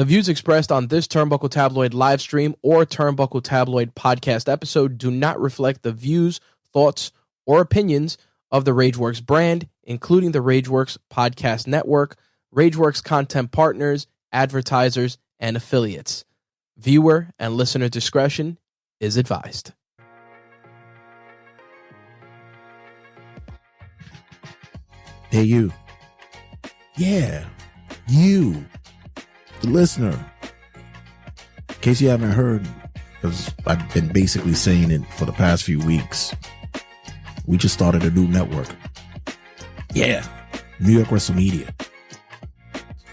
The views expressed on this Turnbuckle Tabloid live stream or Turnbuckle Tabloid podcast episode do not reflect the views, thoughts, or opinions of the Rageworks brand, including the Rageworks podcast network, Rageworks content partners, advertisers, and affiliates. Viewer and listener discretion is advised. Hey, you. Yeah, you, the listener. In case you haven't heard, because I've been basically saying it for the past few weeks, we just started a new network. Yeah, New York Wrestle Media.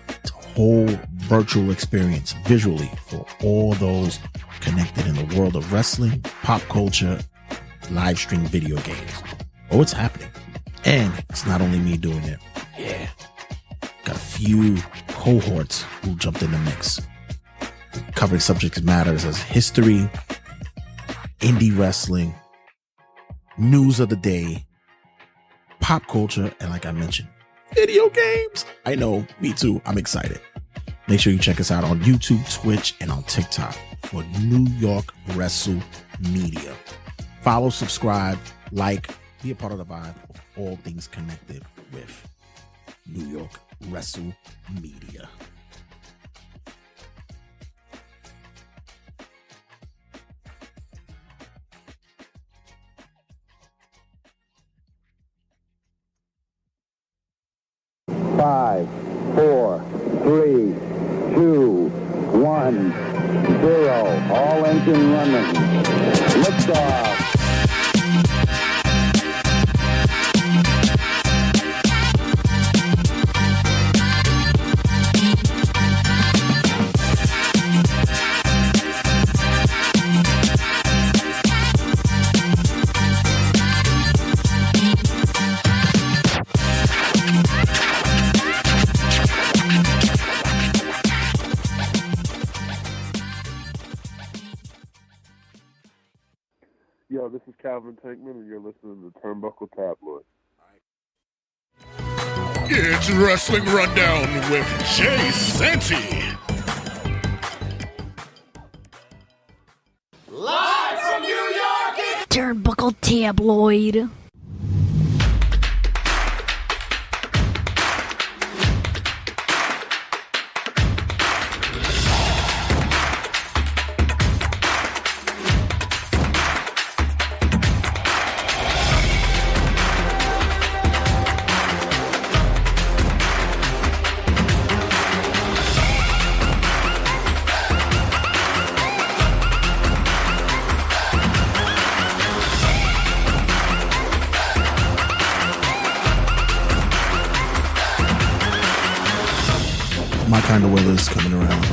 It's a whole virtual experience visually for all those connected in the world of wrestling, pop culture, live stream video games. Oh, it's happening. And it's not only me doing it. Yeah. Got a few cohorts who jumped in the mix. Covering subject matters as history, indie wrestling, news of the day, pop culture, and like I mentioned, video games. I know, me too. I'm excited. Make sure you check us out on YouTube, Twitch, and on TikTok for New York Wrestle Media. Follow, subscribe, like, be a part of the vibe of all things connected with New York Wrestle Media. Five, four, three, two, 1, 0. All engine running. Liftoff. Yo, this is Calvin Tankman, and you're listening to Turnbuckle Tabloid. It's Wrestling Rundown with Jay Santy. Live from New York, it's Turnbuckle Tabloid. My kind of weather is coming around.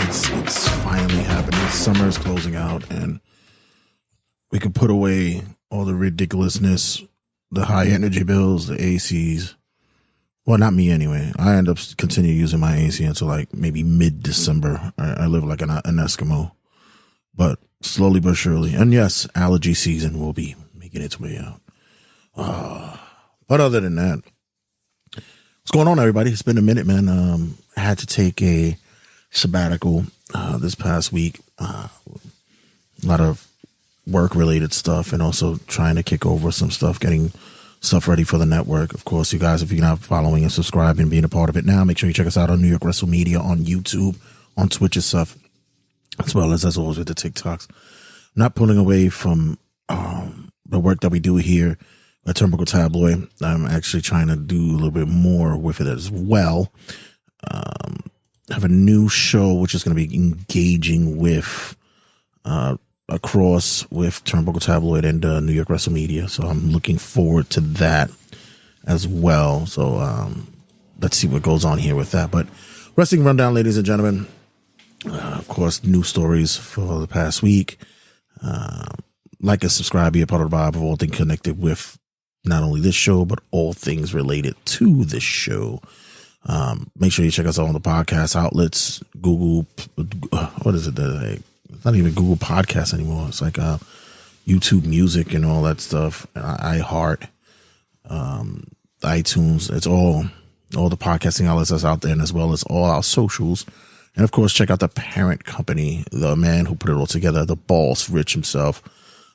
It's finally happening. Summer is closing out, and we can put away all the ridiculousness, the high energy bills, the ACs. Well, not me anyway. I end up continue using my AC until like maybe mid-December. I live like an Eskimo, but slowly but surely. And yes, allergy season will be making its way out. But other than that, what's going on, everybody? It's been a minute, man. I had to take a sabbatical this past week. A lot of work-related stuff, and also trying to kick over some stuff, getting stuff ready for the network. Of course, you guys, if you're not following and subscribing and being a part of it now, make sure you check us out on New York Wrestle Media, on YouTube, on Twitch and stuff, as well as always with the TikToks. Not pulling away from the work that we do here at Turnbuckle Tabloid. I'm actually trying to do a little bit more with it as well. Have a new show which is going to be engaging with across with Turnbuckle Tabloid and New York Wrestle Media, so I'm looking forward to that as well. So let's see what goes on here with that. But wrestling rundown, ladies and gentlemen. Of course, news stories for the past week. Like and subscribe, be a part of the vibe of all things connected with not only this show, but all things related to this show. Make sure you check us out on the podcast outlets, Google, what is it? It's not even Google Podcasts anymore. It's like YouTube Music and all that stuff. iHeart, iTunes. It's all the podcasting outlets that's out there, and as well as all our socials And of course, check out the parent company, the man who put it all together, the boss, Rich himself.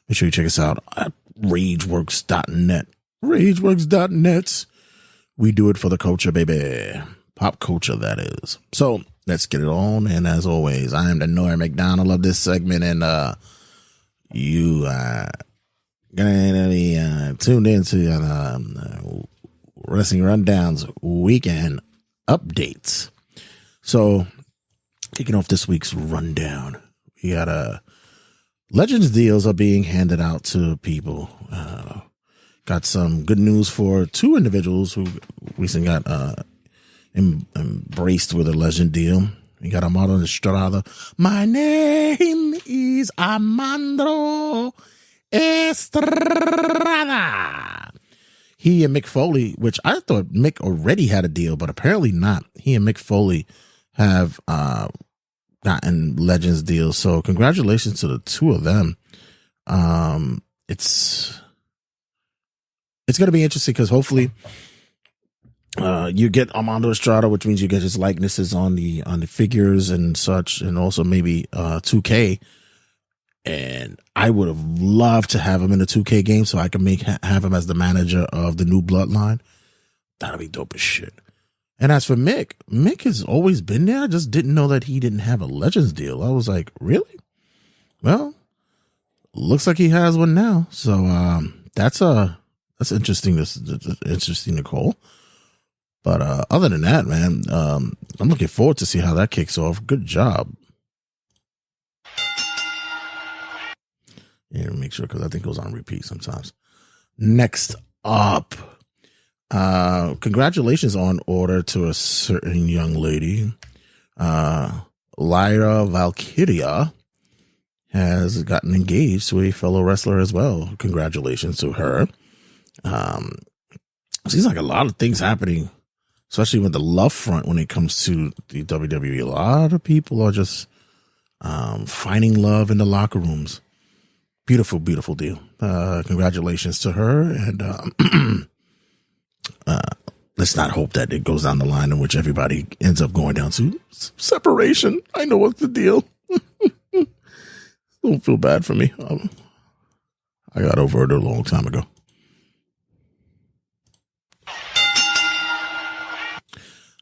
Make sure you check us out at rageworks.net. Rageworks.net. We do it for the culture, baby. Pop culture, that is. So let's get it on. And as always, I am the Noah McDonald of this segment. And you are going to be tuned into Wrestling Rundown's weekend updates. So, kicking off this week's rundown, we got Legends deals are being handed out to people. Got some good news for two individuals who recently got embraced with a Legend deal. We got Armando Estrada. My name is Armando Estrada. He and Mick Foley, which I thought Mick already had a deal, but apparently not. He and Mick Foley have gotten Legends deals. So congratulations to the two of them. It's going to be interesting because hopefully you get Armando Estrada, which means you get his likenesses on the figures and such, and also maybe 2K. And I would have loved to have him in the 2K game so I can have him as the manager of the new Bloodline. That'd be dope as shit. And as for Mick has always been there. I just didn't know that he didn't have a Legends deal. I was like, really? Well, looks like he has one now. So that's interesting. This is interesting, Nicole. But other than that, man, I'm looking forward to see how that kicks off. Good job. Yeah, make sure because I think it goes on repeat sometimes. Next up. Congratulations on order to a certain young lady. Lyra Valkyria has gotten engaged to a fellow wrestler as well. Congratulations to her. Seems like a lot of things happening, especially with the love front when it comes to the WWE. A lot of people are just finding love in the locker rooms. Beautiful, beautiful deal. Congratulations to her. And let's not hope that it goes down the line in which everybody ends up going down to separation. I know what's the deal. Don't feel bad for me. I got over it a long time ago.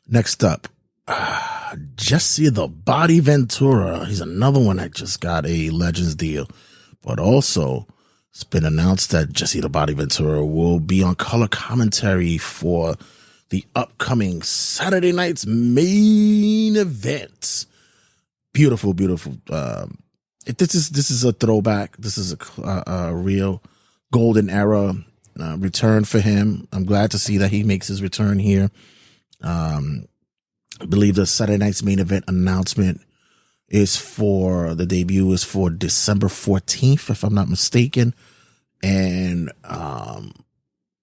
Next up, Jesse the Body Ventura. He's another one that just got a Legends deal. But also, it's been announced that Jesse the Body Ventura will be on color commentary for the upcoming Saturday night's main event. Beautiful, beautiful. This is a throwback. This is a real golden era return for him. I'm glad to see that he makes his return here. I believe the Saturday night's main event announcement the debut is for December 14th, if I'm not mistaken. And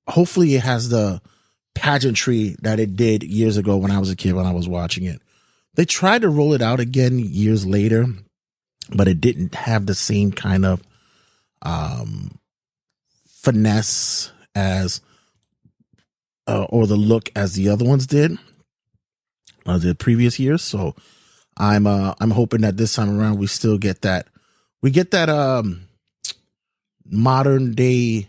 hopefully it has the pageantry that it did years ago when I was a kid, when I was watching it. They tried to roll it out again years later, but it didn't have the same kind of finesse as or the look as the other ones did the previous years. So I'm hoping that this time around we still get that. We get that modern day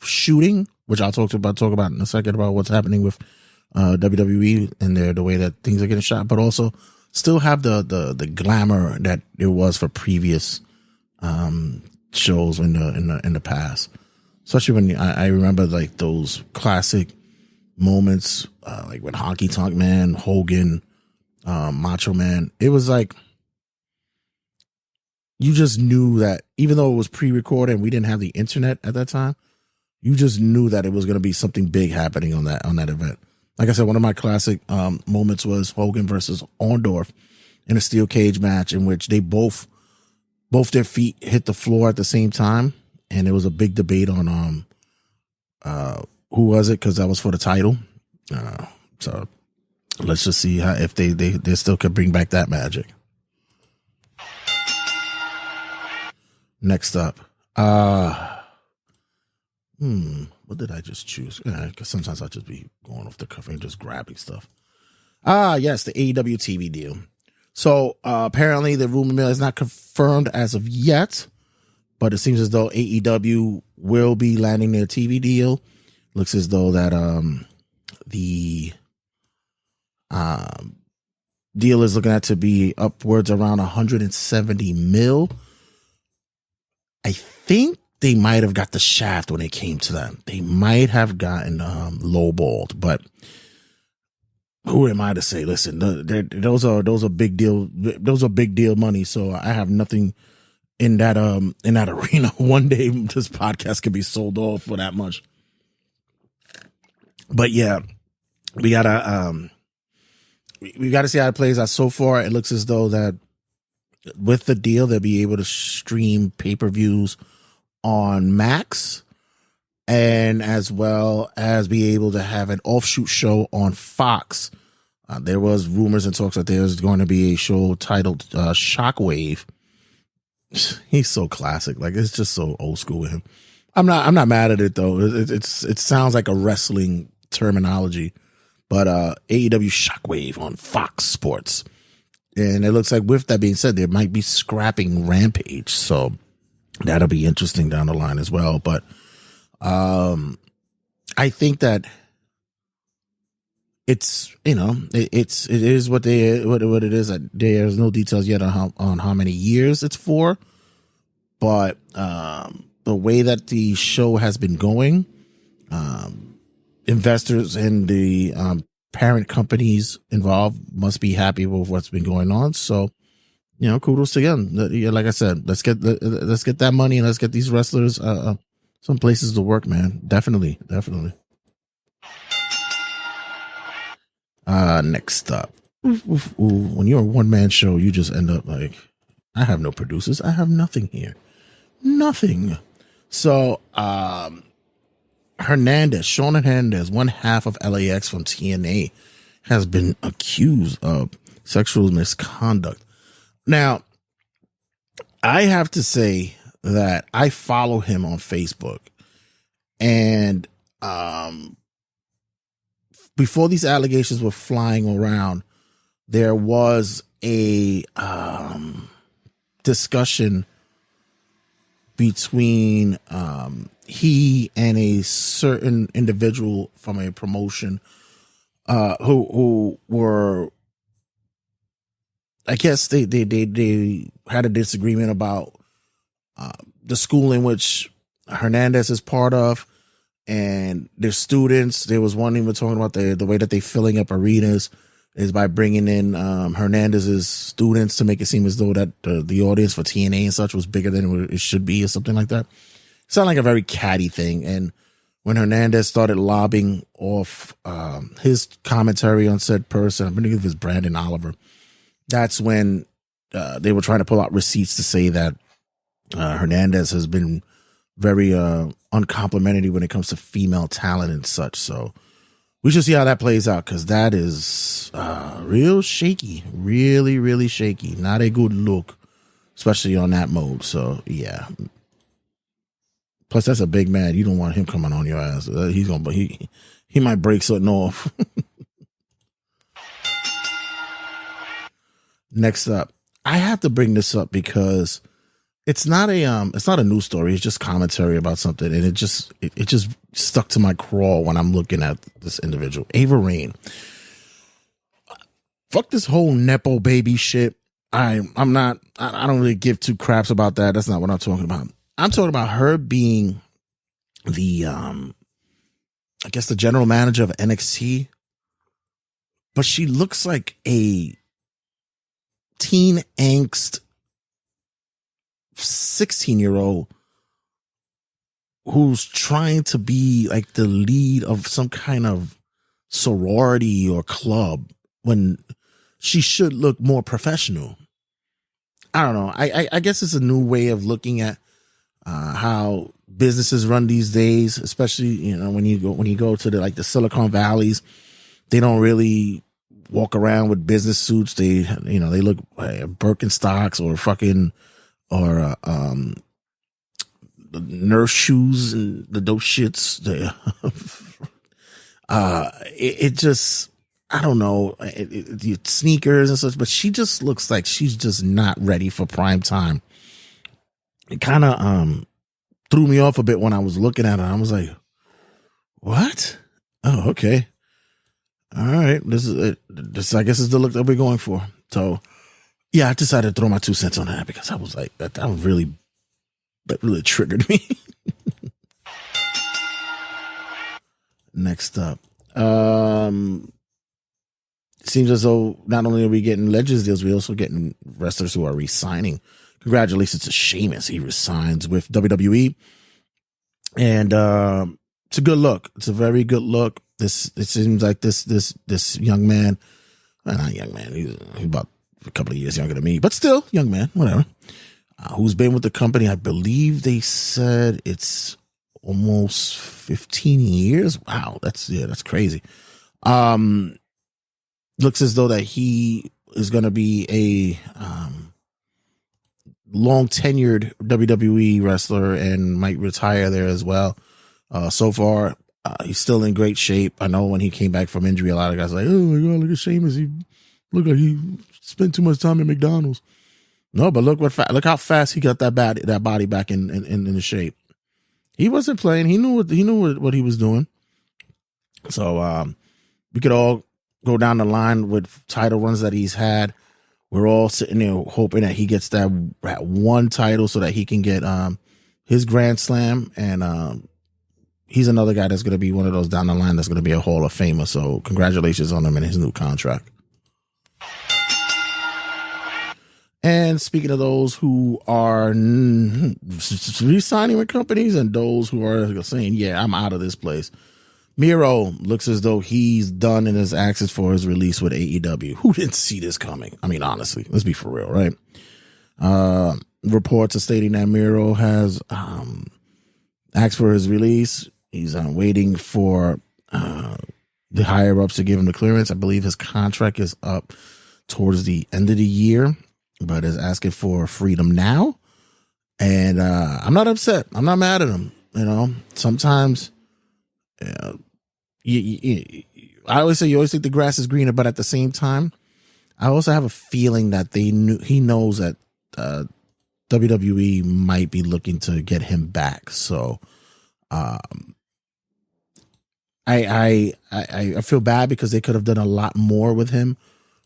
shooting, which I'll talk about in a second about what's happening with WWE and the way that things are getting shot, but also still have the glamour that it was for previous shows in the past. Especially when I remember like those classic moments, like with Honky Tonk Man, Hogan, Macho Man. It was like you just knew that even though it was pre-recorded and we didn't have the internet at that time, you just knew that it was going to be something big happening on that event. Like I said, one of my classic moments was Hogan versus Orndorff in a steel cage match in which they both their feet hit the floor at the same time, and there was a big debate on who was it, because that was for the title. So let's just see if they still could bring back that magic. Next up, what did I just choose? Because sometimes I'll just be going off the cuff and just grabbing stuff. Yes, the AEW TV deal. So apparently the rumor mill is not confirmed as of yet, but it seems as though AEW will be landing their TV deal. Looks as though that the deal is looking at to be upwards around 170 mil. I think they might have got the shaft when it came to them. They might have gotten lowballed, but who am I to say? Listen, those are big deal. Those are big deal money. So I have nothing in that arena. One day this podcast could be sold off for that much. But yeah, we gotta see how it plays out. So far, it looks as though that with the deal, they'll be able to stream pay-per-views on Max, and as well as be able to have an offshoot show on Fox. There was rumors and talks that there's going to be a show titled Shockwave. He's so classic. Like, it's just so old school with him. I'm not mad at it though. It sounds like a wrestling terminology, but AEW Shockwave on Fox Sports. And it looks like, with that being said, there might be scrapping Rampage. So that'll be interesting down the line as well. But I think that it is what it is. There's no details yet on how many years it's for, but the way that the show has been going, investors and the parent companies involved must be happy with what's been going on. So, kudos to them. Like I said, let's get that money and let's get these wrestlers some places to work, man. Definitely. Next up, when you're a one-man show, you just end up like, I have no producers. I have nothing here. Nothing. So, Shawn Hernandez, one half of LAX from TNA, has been accused of sexual misconduct. Now, I have to say that I follow him on Facebook, and before these allegations were flying around, there was a discussion between he and a certain individual from a promotion who were, I guess they had a disagreement about the school in which Hernandez is part of, and their students. There was one even talking about the way that they filling up arenas is by bringing in Hernandez's students to make it seem as though that the audience for TNA and such was bigger than it should be, or something like that. It sounded like a very catty thing. And when Hernandez started lobbing off his commentary on said person, I'm going to give this Brandon Oliver, that's when they were trying to pull out receipts to say that Hernandez has been very uncomplimentary when it comes to female talent and such. So we should see how that plays out, because that is real shaky, really, really shaky. Not a good look, especially on that mode. So yeah. Plus, that's a big man. You don't want him coming on your ass. He might break something off. Next up, I have to bring this up because it's not a news story. It's just commentary about something, and it just stuck to my craw when I'm looking at this individual, Ava Raine. Fuck this whole nepo baby shit. I don't really give two craps about that. That's not what I'm talking about. I'm talking about her being the I guess the general manager of NXT, but she looks like a teen angst 16-year-old who's trying to be like the lead of some kind of sorority or club when she should look more professional. I don't know. I guess it's a new way of looking at how businesses run these days, especially, when you go to the Silicon Valleys. They don't really walk around with business suits. They look Birkenstocks or the nurse shoes and those shits. It just, I don't know, sneakers and such, but she just looks like she's just not ready for prime time. It kind of threw me off a bit when I was looking at her. I was like, what? Oh, okay. All right. This is it. This, I guess, is the look that we're going for. So, yeah, I decided to throw my 2 cents on that because I was like, that really triggered me. Next up. Seems as though not only are we getting Legends deals, we're also getting wrestlers who are re-signing. Congratulations to Sheamus. He resigns with WWE. And it's a good look. It's a very good look. It seems like this young man, well, not young man, he's about a couple of years younger than me, but still young man, whatever, who's been with the company. I believe they said it's almost 15 years. Wow, that's crazy. Looks as though that he is going to be a long tenured WWE wrestler and might retire there as well. So far, he's still in great shape. I know when he came back from injury, a lot of guys were like, oh my God, look at Sheamus. He looked like he spent too much time at McDonald's. No, but look how fast he got that body back in the shape. He wasn't playing. He knew what he was doing. So we could all go down the line with title runs that he's had. We're all sitting there hoping that he gets that one title so that he can get his Grand Slam. And he's another guy that's going to be one of those down the line that's going to be a Hall of Famer. So congratulations on him and his new contract. And speaking of those who are re-signing with companies and those who are saying, yeah, I'm out of this place. Miro looks as though he's done in his access for his release with AEW. Who didn't see this coming? I mean, honestly, let's be for real, right? Reports are stating that Miro has asked for his release. He's waiting for the higher ups to give him the clearance. I believe his contract is up towards the end of the year, but is asking for freedom now. And I'm not upset. I'm not mad at him. You know, sometimes I always say you always think the grass is greener, but at the same time, I also have a feeling that he knows that WWE might be looking to get him back. So I feel bad because they could have done a lot more with him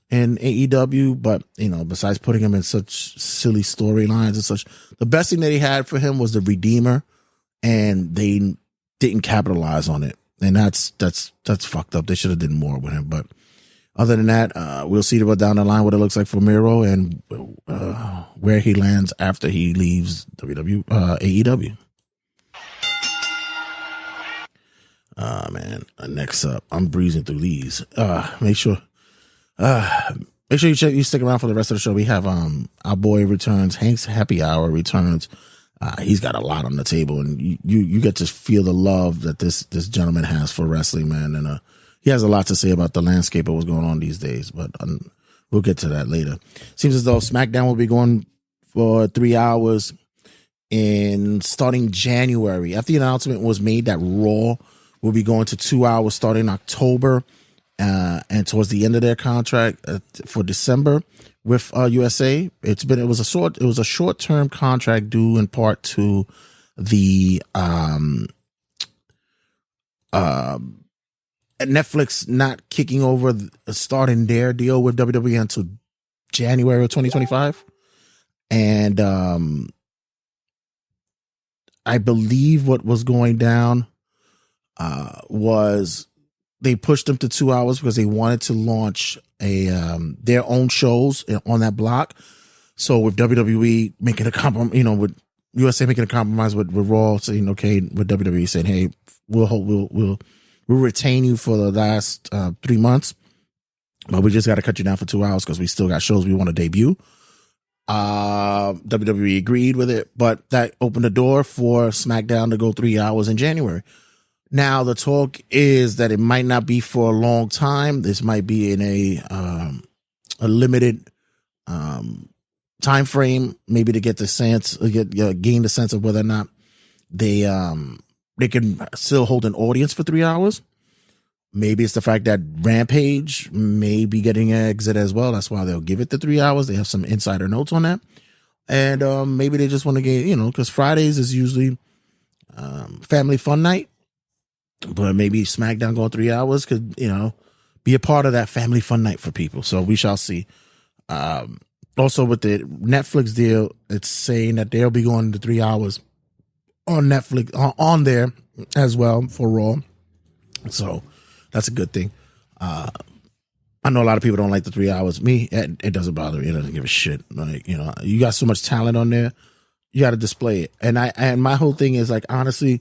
in AEW, but you know, besides putting him in such silly storylines and such, the best thing that he had for him was the Redeemer, and they didn't capitalize on it. And that's fucked up. They should have done more with him. But other than that, we'll see down the line what it looks like for Miro and where he lands after he leaves AEW. Man, next up, I'm breezing through these. Make sure you stick around for the rest of the show. We have our boy returns. Hank's Happy Hour returns. He's got a lot on the table, and you get to feel the love that this gentleman has for wrestling, man. And he has a lot to say about the landscape of what's going on these days, but we'll get to that later. Seems as though SmackDown will be going for 3 hours starting January. After the announcement was made that Raw will be going to 2 hours starting October, and towards the end of their contract for December with USA. It was a short-term contract due in part to the Netflix not kicking over starting their deal with WWE until January of 2025. And I believe what was going down was they pushed them to 2 hours because they wanted to launch their own shows on that block. So with WWE making a compromise, with USA making a compromise with Raw saying okay, with WWE saying, hey, we'll retain you for the last 3 months, but we just got to cut you down for 2 hours because we still got shows we want to debut. WWE agreed with it, but that opened the door for SmackDown to go 3 hours in January. Now the talk is that it might not be for a long time. This might be in a limited time frame, maybe to get the sense, gain the sense of whether or not they can still hold an audience for 3 hours. Maybe it's the fact that Rampage may be getting an exit as well. That's why they'll give it the 3 hours. They have some insider notes on that. And maybe they just want to get, because Fridays is usually family fun night. But maybe SmackDown going 3 hours could, be a part of that family fun night for people. So we shall see. Also with the Netflix deal, it's saying that they'll be going to 3 hours on Netflix, on there as well for Raw. So that's a good thing. I know a lot of people don't like the 3 hours. Me, it doesn't bother me. It doesn't give a shit. Like, you got so much talent on there. You got to display it. And my whole thing is like, honestly,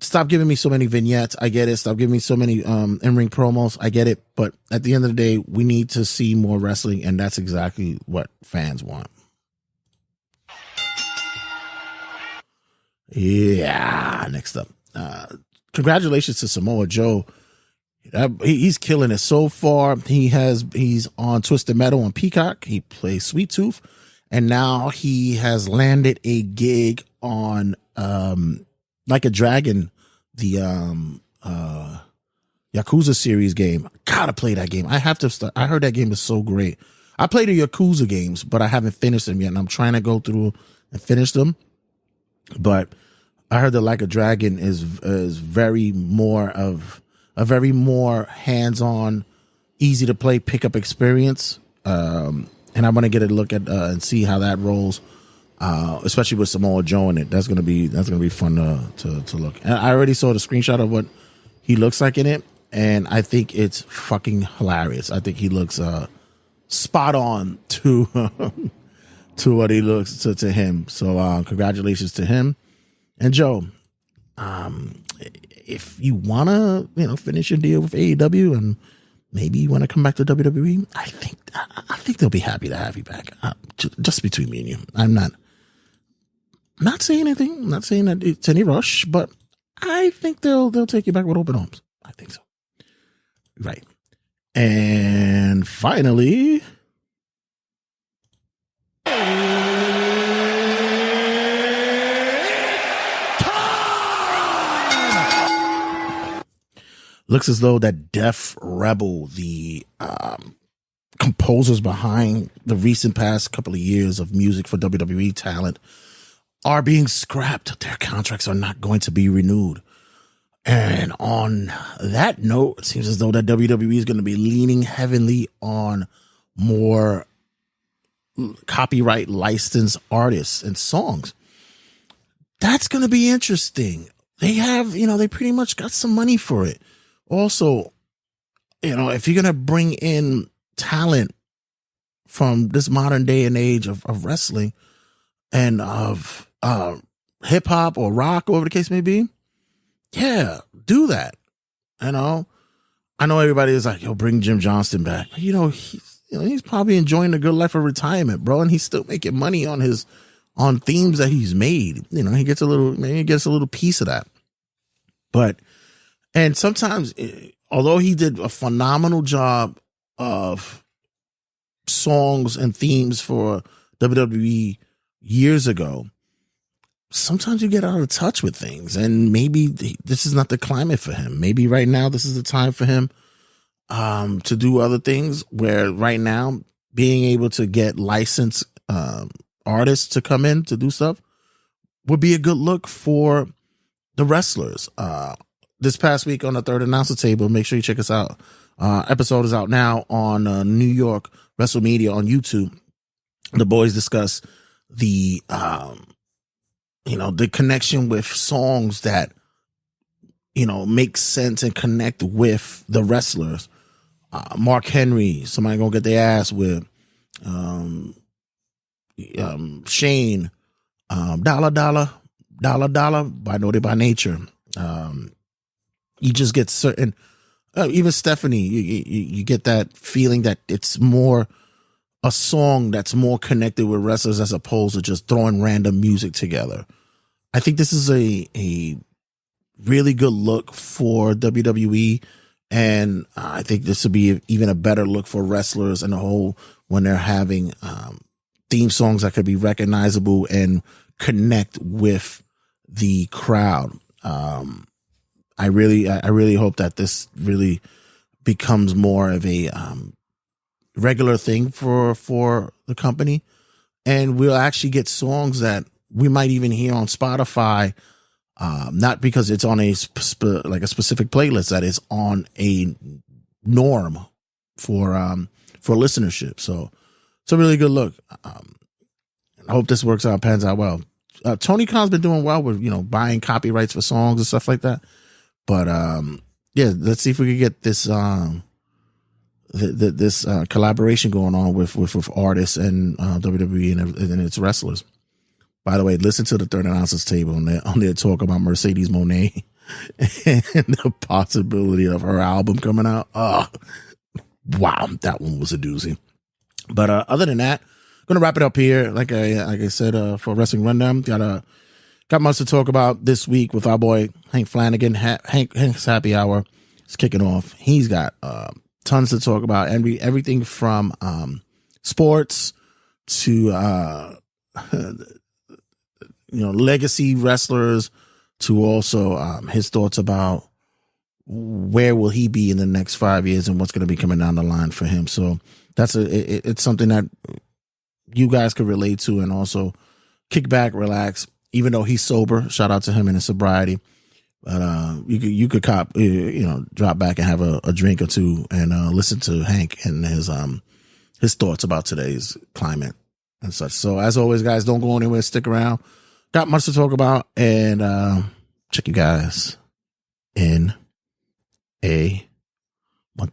stop giving me so many vignettes. I get it. Stop giving me so many in-ring promos. I get it. But at the end of the day, we need to see more wrestling, and that's exactly what fans want. Yeah. Next up. Congratulations to Samoa Joe. He's killing it so far. He's on Twisted Metal on Peacock. He plays Sweet Tooth, and now he has landed a gig on Like a Dragon, the Yakuza series game. Gotta play that game. I have to start. I heard that game is so great. I played the Yakuza games, but I haven't finished them yet, and I'm trying to go through and finish them. But I heard that Like a Dragon is very more hands-on, easy to play pickup experience. And I want to get a look at and see how that rolls, especially with Samoa Joe in it. That's gonna be fun to look. And I already saw the screenshot of what he looks like in it, and I think it's fucking hilarious. I think he looks spot on to to what he looks to him. So congratulations to him. And Joe, if you want to, finish your deal with AEW and maybe you want to come back to WWE, I think they'll be happy to have you back. Just between me and you, I'm not saying anything. I'm not saying that it's any rush, but I think they'll take you back with open arms. I think so. Right. And finally, looks as though that Def Rebel, the composers behind the recent past couple of years of music for WWE talent, are being scrapped. Their contracts are not going to be renewed. And on that note, it seems as though that WWE is going to be leaning heavily on more copyright licensed artists and songs. That's going to be interesting. They have, they pretty much got some money for it. Also, if you're going to bring in talent from this modern day and age of wrestling and of hip hop or rock, or whatever the case may be, yeah, do that. I know everybody is like, bring Jim Johnston back. But, he's probably enjoying a good life of retirement, bro. And he's still making money on themes that he's made. He gets a little piece of that. But, and sometimes, although he did a phenomenal job of songs and themes for WWE years ago, sometimes you get out of touch with things, and maybe this is not the climate for him. Maybe right now this is the time for him to do other things, where right now being able to get licensed artists to come in to do stuff would be a good look for the wrestlers. This past week on the Third Announcer Table, make sure you check us out. Episode is out now on New York Wrestle Media on YouTube. The boys discuss the connection with songs that, make sense and connect with the wrestlers. Mark Henry, somebody gonna get their ass with, Shane, Dollar by Naughty by Nature. You just get certain, even Stephanie, you get that feeling that it's more a song that's more connected with wrestlers as opposed to just throwing random music together. I think this is a really good look for WWE, and I think this would be even a better look for wrestlers in a whole when they're having theme songs that could be recognizable and connect with the crowd. I really hope that this really becomes more of a regular thing for the company, and we'll actually get songs that we might even hear on Spotify, not because it's on a like a specific playlist, that is on a norm for listenership. So it's a really good look. I hope this works out, pans out well. Tony Khan's been doing well with, buying copyrights for songs and stuff like that. But yeah, let's see if we can get this this collaboration going on with artists and WWE and its wrestlers. By the way, listen to the Third Announcers Table on their talk about Mercedes Moné and the possibility of her album coming out. Oh, wow, that one was a doozy. But other than that, I'm gonna wrap it up here. Like I said, for Wrestling Rundown, got much to talk about this week with our boy Hank Flanagan. Hank's Happy Hour is kicking off. He's got tons to talk about. Everything from sports to legacy wrestlers, to also his thoughts about where will he be in the next 5 years and what's going to be coming down the line for him. So it's something that you guys could relate to, and also kick back, relax. Even though he's sober, shout out to him and his sobriety. But you could drop back and have a drink or two and listen to Hank and his thoughts about today's climate and such. So as always, guys, don't go anywhere. Stick around. Got much to talk about, and check you guys in a. This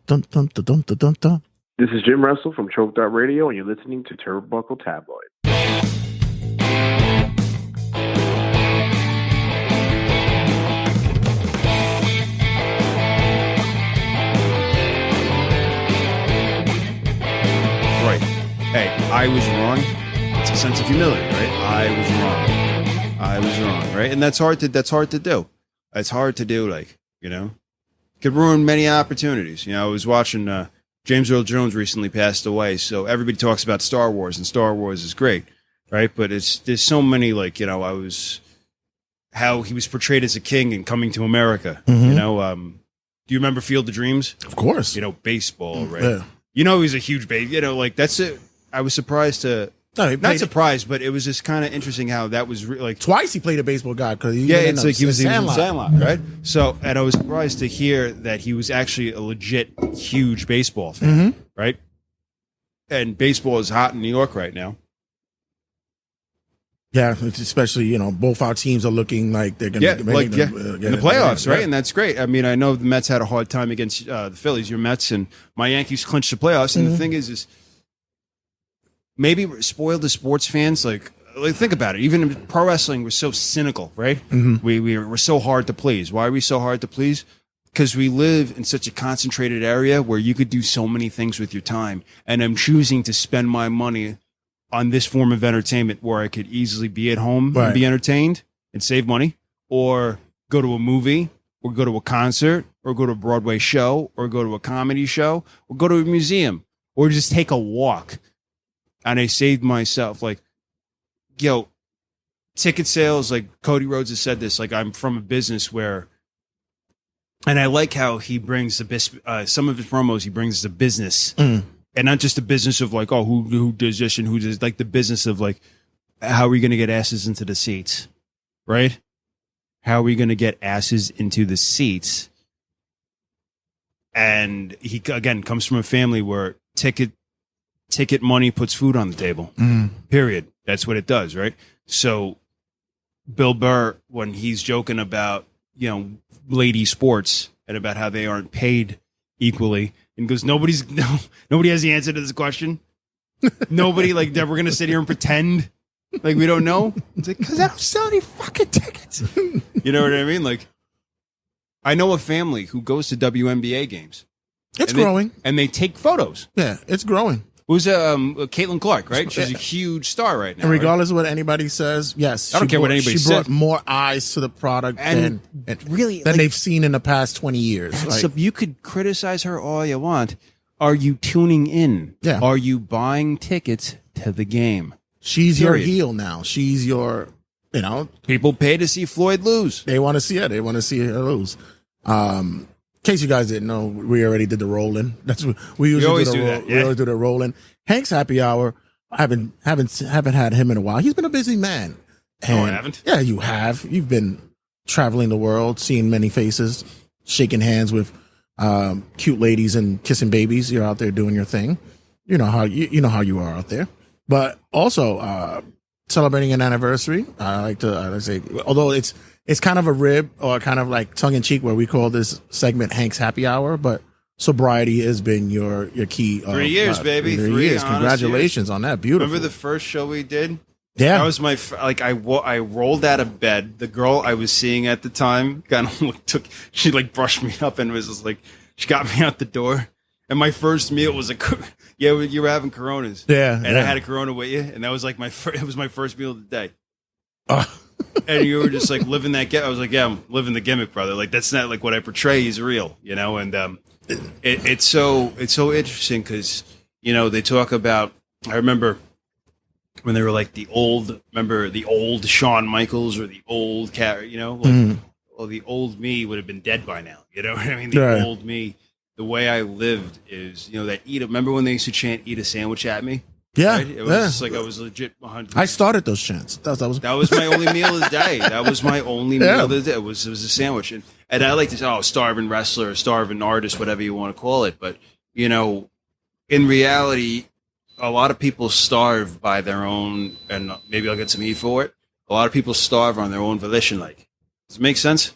is Jim Russell from Choke Radio, and you're listening to Turnbuckle Tabloid. Right. Hey, I was wrong. It's a sense of humility, right? I was wrong, right? And that's hard to do. It's hard to do, could ruin many opportunities. I was watching James Earl Jones recently passed away, so everybody talks about Star Wars, and Star Wars is great, right? But there's so many, how he was portrayed as a king in Coming to America. Mm-hmm. Do you remember Field of Dreams? Of course. Baseball, right? Yeah. He's a huge that's it. I was surprised to. No, not surprised, but it was just kind of interesting how that was twice he played a baseball guy because he was in Sandlot, right? So, and I was surprised to hear that he was actually a legit huge baseball fan, right? And baseball is hot in New York right now. Yeah, especially both our teams are looking like they're going to in the playoffs, right? And that's great. I mean, I know the Mets had a hard time against the Phillies. Your Mets and my Yankees clinched the playoffs, and the thing is maybe we're spoiled as sports fans. Like think about it. Even pro wrestling was so cynical, right? Mm-hmm. We were so hard to please. Why are we so hard to please? Because we live in such a concentrated area where you could do so many things with your time. And I'm choosing to spend my money on this form of entertainment where I could easily be at home and be entertained and save money, or go to a movie, or go to a concert, or go to a Broadway show, or go to a comedy show, or go to a museum, or just take a walk. And I saved myself, ticket sales, Cody Rhodes has said this, I'm from a business where, and I like how he brings some of his promos, he brings the business, and not just the business of who does this and who does, the business of how are we going to get asses into the seats, right? How are we going to get asses into the seats? And he, again, comes from a family where ticket money puts food on the table, period. That's what it does, right? So Bill Burr, when he's joking about, lady sports and about how they aren't paid equally, and goes, nobody has the answer to this question. Nobody, that we're going to sit here and pretend we don't know. It's because I don't sell any fucking tickets. You know what I mean? I know a family who goes to WNBA games. It's growing. And they take photos. Yeah, it's growing. Who's Caitlin Clark, right? She's a huge star right now. And regardless of what anybody says, yes. I don't care what anybody says. She brought more eyes to the product than they've seen in the past 20 years. So you could criticize her all you want. Are you tuning in? Yeah. Are you buying tickets to the game? She's your heel now. She's your, People pay to see Floyd lose. They want to see her. They want to see her lose. In case you guys didn't know, we already did the rolling. That's what we usually always do that. We always do the rolling. Hank's happy hour. I haven't had him in a while. He's been a busy man. And I haven't. Yeah, you have. You've been traveling the world, seeing many faces, shaking hands with cute ladies and kissing babies. You're out there doing your thing. You know how you are out there. But also celebrating an anniversary. I like to say, although it's kind of a rib or kind of like tongue in cheek where we call this segment Hank's Happy Hour, but sobriety has been your key. 3 years, baby. 3 years. Congratulations on that. Beautiful. Remember the first show we did? Yeah. That was my, I rolled out of bed. The girl I was seeing at the time kind of she brushed me up and was just like, she got me out the door. And my first meal was you were having Coronas. Yeah. And I had a Corona with you. And that was like it was my first meal of the day. And you were just like living that I was like, yeah, I'm living the gimmick, brother. Like, that's not like what I portray is real, you know? And it's so interesting because, you know, they talk about, I remember when they were like the old Shawn Michaels or the old cat, you know, like, well, the old me would have been dead by now. You know what I mean? The old me, the way I lived is, you know, remember when they used to chant, eat a sandwich at me? Yeah. Right? It was just like I was legit 100. I started those chants. That was my only meal of the day. That was my only meal of the day. It was a sandwich. And I like to say, starving wrestler, starving artist, whatever you want to call it. But, you know, in reality, a lot of people starve by their own, and maybe I'll get some heat for it. A lot of people starve on their own volition. Like, does it make sense?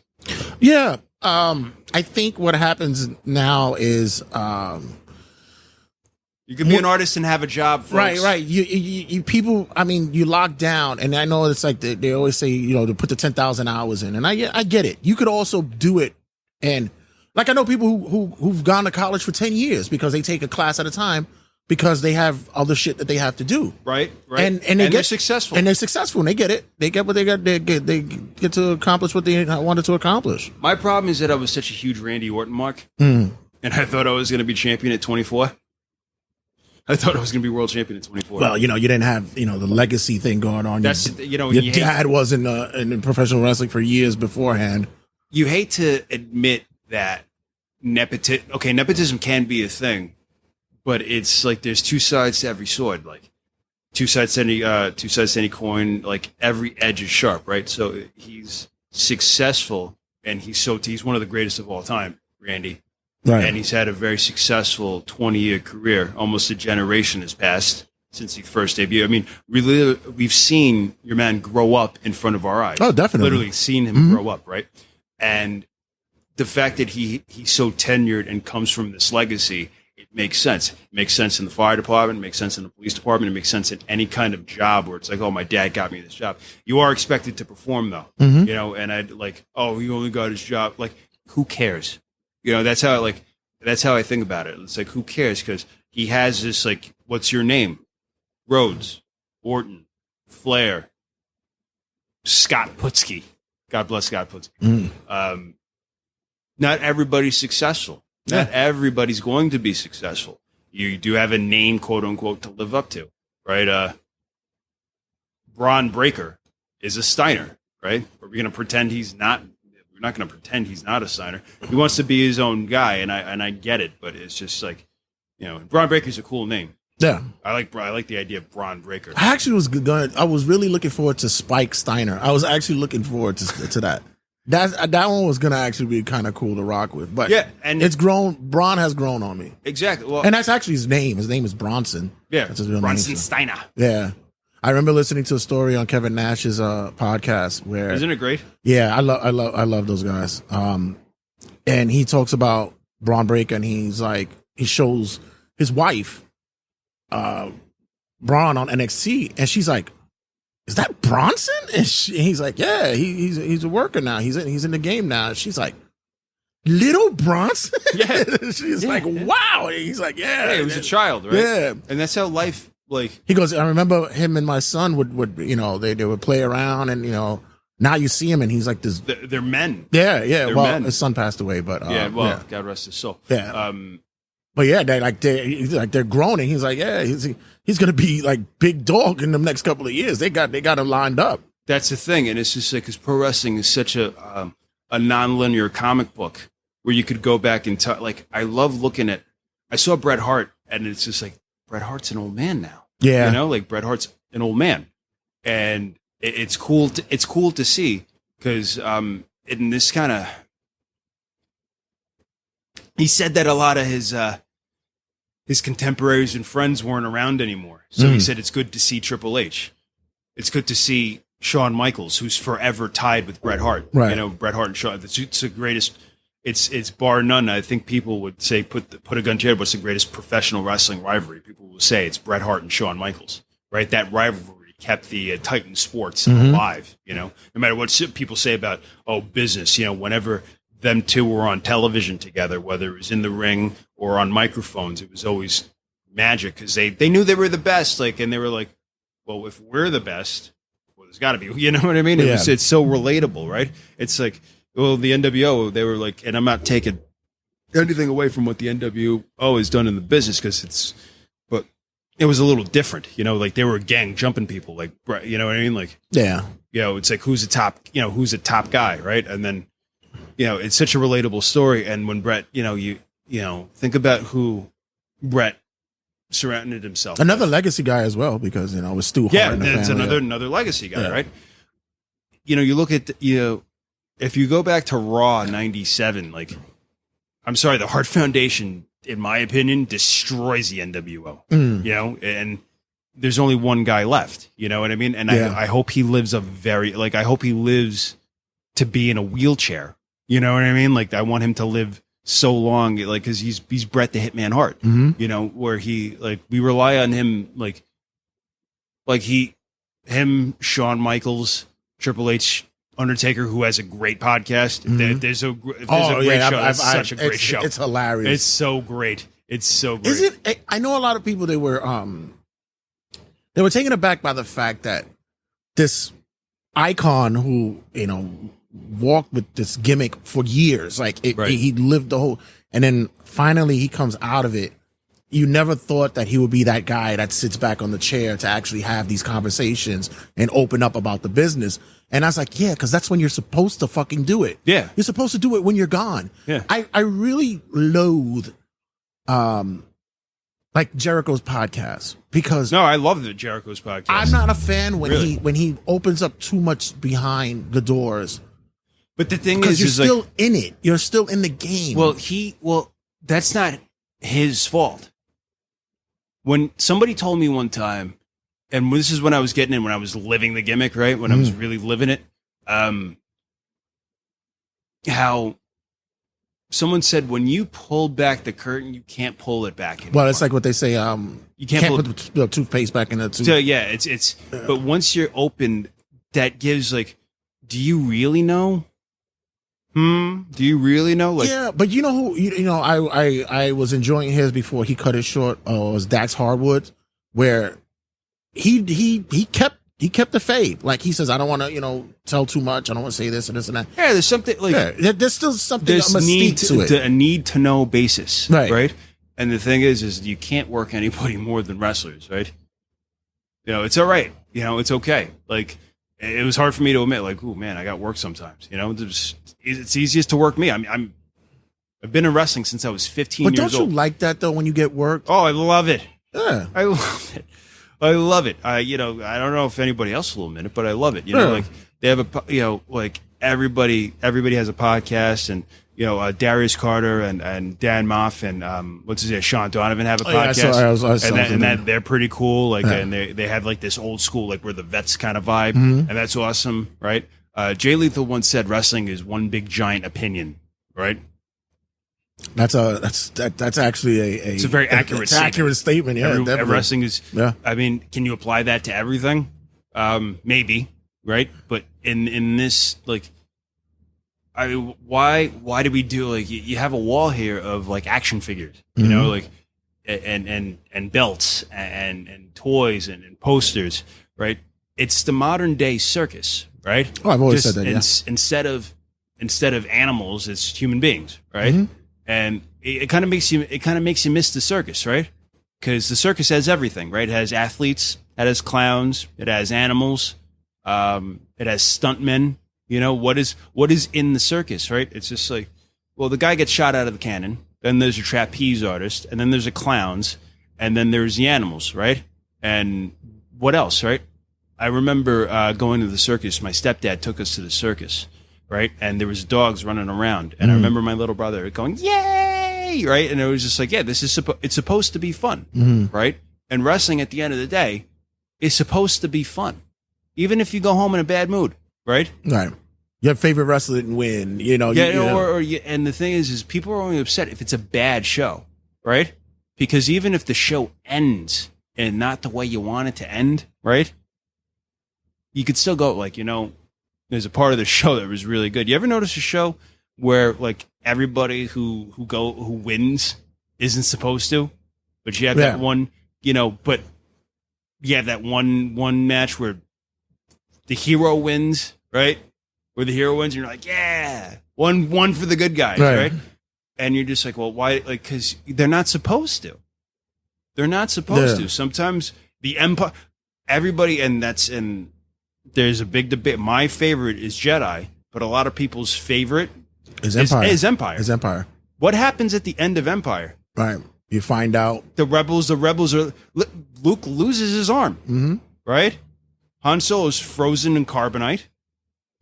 Yeah. I think what happens now is, you can be an artist and have a job, folks. Right. You people, I mean, you lock down, and I know it's like they always say, you know, to put the 10,000 hours in, and I get it. You could also do it, and like I know people who've gone to college for 10 years because they take a class at a time because they have other shit that they have to do. Right. And they're successful. And they're successful, and they get it. They get what they got. They get to accomplish what they wanted to accomplish. My problem is that I was such a huge Randy Orton mark, and I thought I was going to be champion at 24. I thought I was going to be world champion at 24. Well, you know, you didn't have, you know, the legacy thing going on. That's, you know, your dad was in professional wrestling for years beforehand. You hate to admit that nepotism can be a thing, but it's like there's two sides to every sword, like two sides to any coin. Like every edge is sharp, right? So he's successful, and he's one of the greatest of all time, Randy. Right. And he's had a very successful 20-year career. Almost a generation has passed since he first debuted. I mean, really, we've seen your man grow up in front of our eyes. Oh, definitely. Literally seen him grow up, right? And the fact that he's so tenured and comes from this legacy, it makes sense. It makes sense in the fire department. It makes sense in the police department. It makes sense in any kind of job where it's like, oh, my dad got me this job. You are expected to perform, though. You know, and I'd like, oh, he only got his job. Like, who cares? You know, that's how I think about it. It's like, who cares? Because he has this, like, what's your name? Rhodes, Orton, Flair, Scott Putski. God bless Scott Putski. Not everybody's successful. Not everybody's going to be successful. You do have a name, quote unquote, to live up to, right? Braun Breaker is a Steiner, right? Are we going to pretend he's not? We're not going to pretend he's not a Steiner. He wants to be his own guy, and I get it, but it's just like, you know, Braun Breaker's a cool name. Yeah, I like the idea of Braun Breaker. I was really looking forward to Spike Steiner. I was actually looking forward to that. That one was gonna actually be kind of cool to rock with, but yeah, and it's grown. Braun has grown on me. Exactly, well, and that's actually his name. His name is Bronson. Yeah, that's his real Bronson name. Steiner. Yeah, I remember listening to a story on Kevin Nash's podcast where isn't it great? Yeah, I love those guys. And he talks about Braun Breaker, and he's like, he shows his wife, Braun on NXT, and she's like, is that Bronson? And he's like, yeah, he's a worker now. He's in the game now. And she's like, little Bronson? Yeah. She's like, wow. And he's like, yeah. He was a child, right? Yeah. And that's how life, like. He goes, I remember him and my son would you know, they would play around, and, you know, now you see him and he's like this. They're men. Yeah. They're well, men. His son passed away, but. God rest his soul. Yeah. But yeah, they're grown, and he's like, yeah, he's gonna be like big dog in the next couple of years. They got him lined up. That's the thing, and it's just like, because pro wrestling is such a non-linear comic book. where you could go back and like I love looking at. I saw Bret Hart, and it's just like Bret Hart's an old man now. Yeah, you know, like Bret Hart's an old man, and it's cool. It's cool to see because in this kind of, he said that a lot of his contemporaries and friends weren't around anymore. So he said it's good to see Triple H. It's good to see Shawn Michaels, who's forever tied with Bret Hart. Right. You know, Bret Hart and Shawn. It's the greatest. It's bar none. I think people would say put a gun to your head. What's the greatest professional wrestling rivalry? People will say it's Bret Hart and Shawn Michaels. Right. That rivalry kept the Titan sports alive. You know, no matter what people say about business. You know, whenever them two were on television together, whether it was in the ring or on microphones, it was always magic because they knew they were the best. Like, and they were like, well, if we're the best, well, there's got to be. You know what I mean? It's so relatable, right? It's like, well, the NWO, they were like, and I'm not taking anything away from what the NWO has done in the business but it was a little different, you know, like they were a gang jumping people, like, you know what I mean? Like, yeah, you know, it's like, who's the top guy, right? And then, you know, it's such a relatable story. And when Bret, you know, think about who Bret surrounded himself another with. legacy guy as well, because, you know, it was Stu Hart. Yeah, in the it's family. another legacy guy, right? You know, you look at, if you go back to Raw 97, like, I'm sorry, the Hart Foundation, in my opinion, destroys the NWO. You know, and there's only one guy left. You know what I mean? And I hope he lives I hope he lives to be in a wheelchair. You know what I mean? Like, I want him to live so long, like, because he's Bret the Hitman Hart. You know, where we rely on him, him, Shawn Michaels, Triple H, Undertaker, who has a great podcast. There's a great show. It's such a great show. It's hilarious. It's so great. It's so great. Is it? I know a lot of people. They were taken aback by the fact that this icon, who, you know, walked with this gimmick for years, like he lived the whole, and then finally he comes out of it. You never thought that he would be that guy that sits back on the chair to actually have these conversations and open up about the business. And I was like, yeah, because that's when you're supposed to fucking do it. Yeah. You're supposed to do it when you're gone. Yeah. I really loathe, like Jericho's podcast, because no, I love the Jericho's podcast. I'm not a fan when Really? he opens up too much behind the doors. But the thing Because is, you're still in it. You're still in the game. Well, that's not his fault. When somebody told me one time, and this is when I was getting in, when I was living the gimmick, right? When I was really living it, how someone said, when you pull back the curtain, you can't pull it back anymore. Well, it's like what they say, you can't put the toothpaste back in the tooth. So, yeah, it's but once you're open, that gives, like, do you really know? Do you really know? Like, yeah, but you know who? You know, I was enjoying his before he cut it short. Was Dax Hardwood, where he kept the fade. Like, he says, I don't want to, you know, tell too much. I don't want to say this and this and that. Yeah, there's something like there's still something, a there's mystique to it. a need to know basis, Right. Right. And the thing is you can't work anybody more than wrestlers, right? You know, it's all right. You know, it's okay. Like, it was hard for me to admit, like, oh man, I got work sometimes. You know, it's easiest to work me. I've been in wrestling since I was 15 But years don't you old. like that though when you get work? Oh, I love it. Yeah. I love it. I love it. You know, I don't know if anybody else will admit it, but I love it. You know, like they have like everybody has a podcast, and you know, Darius Carter and Dan Moff and what's his name, Sean Donovan have a podcast, I saw and that they're pretty cool. Like, and they have like this old school, like, we're the vets kind of vibe, and that's awesome, right? Jay Lethal once said, "Wrestling is one big giant opinion," right? That's actually it's a very accurate statement. Accurate statement. Yeah, definitely. Wrestling is. Yeah. I mean, can you apply that to everything? Maybe, right? But in this, like, why do we do, like, you have a wall here of like action figures, you know, like, and belts and toys and posters, right? It's the modern day circus, right? Oh, I've always said that. Yeah. Instead of animals, it's human beings, right? And it kind of makes you miss the circus, right? Because the circus has everything, right? It has athletes, it has clowns, it has animals, it has stuntmen. You know, what is in the circus, right? It's just like, Well, the guy gets shot out of the cannon. Then there's a trapeze artist, and then there's the clowns, and then there's the animals, right? And what else, right? I remember going to the circus. My stepdad took us to the circus, right? And there was dogs running around, and I remember my little brother going, "Yay!" Right? And it was just like, yeah, this is it's supposed to be fun, right? And wrestling at the end of the day is supposed to be fun, even if you go home in a bad mood, right? Right. Your favorite wrestler didn't win, you know. Yeah, and the thing is people are only upset if it's a bad show, right? Because even if the show ends and not the way you want it to end, right? You could still go, like, you know, there's a part of the show that was really good. You ever notice a show where, like, everybody who wins isn't supposed to, but you have that one, you know, but you have that one match where the hero wins, right? Where the hero wins, and you're like, yeah, one for the good guys, right? And you're just like, well, why? Like, because they're not supposed to. They're not supposed to. Sometimes the empire, everybody, and there's a big debate. My favorite is Jedi, but a lot of people's favorite is Empire. What happens at the end of Empire? Right. You find out the rebels are Luke loses his arm, right? Han Solo's frozen in carbonite.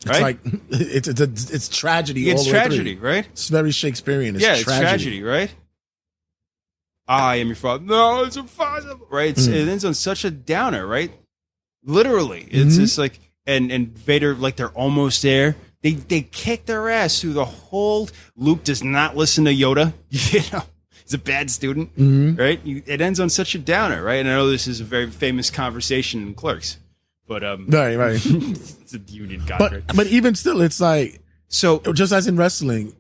It's like it's tragedy. It's tragedy, right? It's very Shakespearean. It's tragedy, right? I am your father. No, it's impossible, right? It ends on such a downer, right? Literally, it's just like and Vader, like they're almost there. They kick their ass through the whole. Luke does not listen to Yoda. You know, he's a bad student, right? It ends on such a downer, right? And I know this is a very famous conversation in Clerks. But right. It's a union contract. But even still, it's like, so just as in wrestling,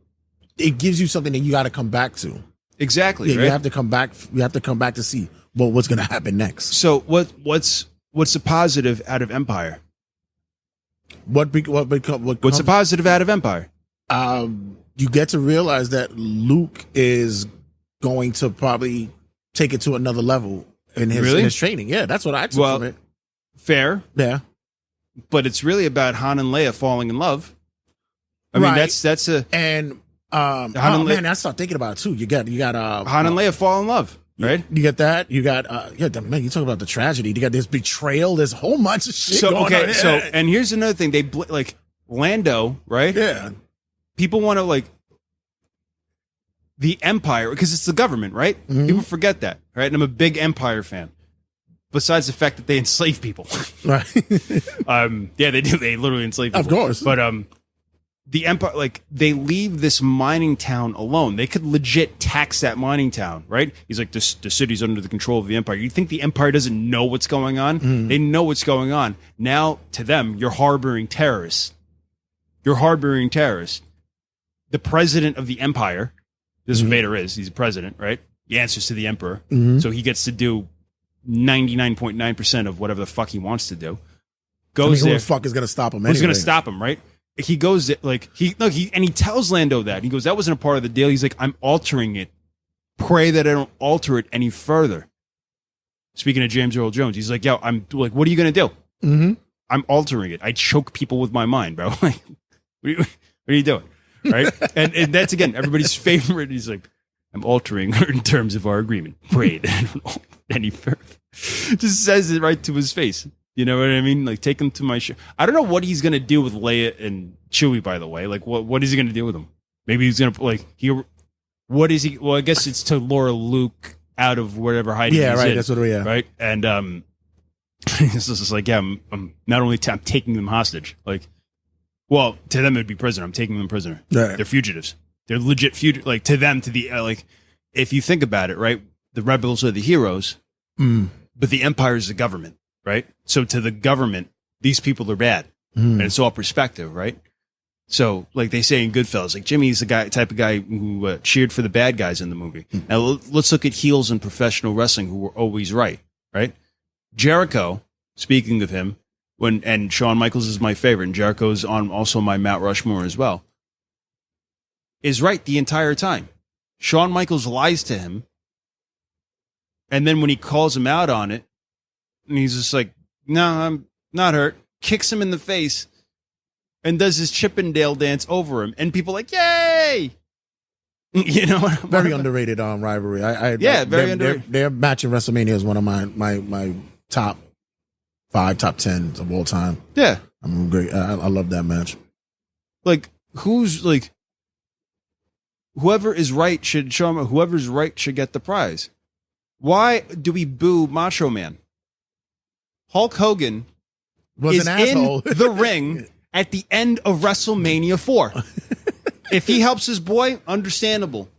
it gives you something that you got to come back to. Exactly. Yeah, right? you have to come back. You have to come back to see what's going to happen next. So what's the positive out of Empire? What's the positive out of Empire? You get to realize that Luke is going to probably take it to another level in his training. Yeah, that's what I took from it. Fair. Yeah. But it's really about Han and Leia falling in love. I mean, that's a... And, man, I start thinking about it too. You got Han and Leia fall in love, right? You get that. You got, man, you talk about the tragedy. You got this betrayal. There's a whole bunch of shit going on. So, and here's another thing. They, like, Lando, right? Yeah. People want to, like, the Empire, because it's the government, right? People forget that, right? And I'm a big Empire fan. Besides the fact that they enslave people. Right. Yeah, they do. They literally enslave people. Of course. But the Empire, like, they leave this mining town alone. They could legit tax that mining town, right? He's like, the city's under the control of the Empire. You think the Empire doesn't know what's going on? They know what's going on. Now, to them, you're harboring terrorists. You're harboring terrorists. The president of the Empire, this is what Vader is. He's a president, right? He answers to the Emperor. So he gets to do 99.9% of whatever the fuck he wants to do. Goes who there. the fuck is going to stop him? Who's going to stop him, right? He goes there, like he tells Lando that. He goes, that wasn't a part of the deal. He's like, I'm altering it. Pray that I don't alter it any further. Speaking of James Earl Jones, he's like, yo, I'm like, what are you going to do? I'm altering it. I choke people with my mind, bro. Like, what are you doing? Right? and that's again everybody's favorite. He's like, I'm altering her in terms of our agreement. Pray that I don't any further. Just says it right to his face. You know what I mean? Like, take him to my show. I don't know what he's gonna do with Leia and Chewie. By the way, like, what is he gonna do with them? Maybe he's gonna what is he? Well, I guess it's to lure Luke out of whatever hiding. Yeah, he's right. in, That's what we are. Right, and it's just like, yeah, I'm not only I'm taking them hostage. Like, well, to them it'd be prisoner. I'm taking them prisoner. Right. They're fugitives. They're legit fugitives. Like, to them, to the like, if you think about it, right? The rebels are the heroes, but the Empire is the government, right? So to the government, these people are bad, and it's all perspective, right? So, like they say in Goodfellas, like Jimmy's the type of guy who cheered for the bad guys in the movie. Now let's look at heels in professional wrestling who were always right? Jericho. Speaking of him, and Shawn Michaels is my favorite, and Jericho's on also my Mount Rushmore as well. Is right the entire time. Shawn Michaels lies to him. And then when he calls him out on it, and he's just like, no, I'm not hurt, kicks him in the face, and does his Chippendale dance over him. And people are like, yay! You know, very underrated rivalry. Very underrated. Their match in WrestleMania is one of my top 5, top 10 of all time. Yeah, I'm great. I love that match. Like, whoever is right should show him. Whoever's right should get the prize. Why do we boo Macho Man? Hulk Hogan is in the ring at the end of WrestleMania 4. If he helps his boy, understandable.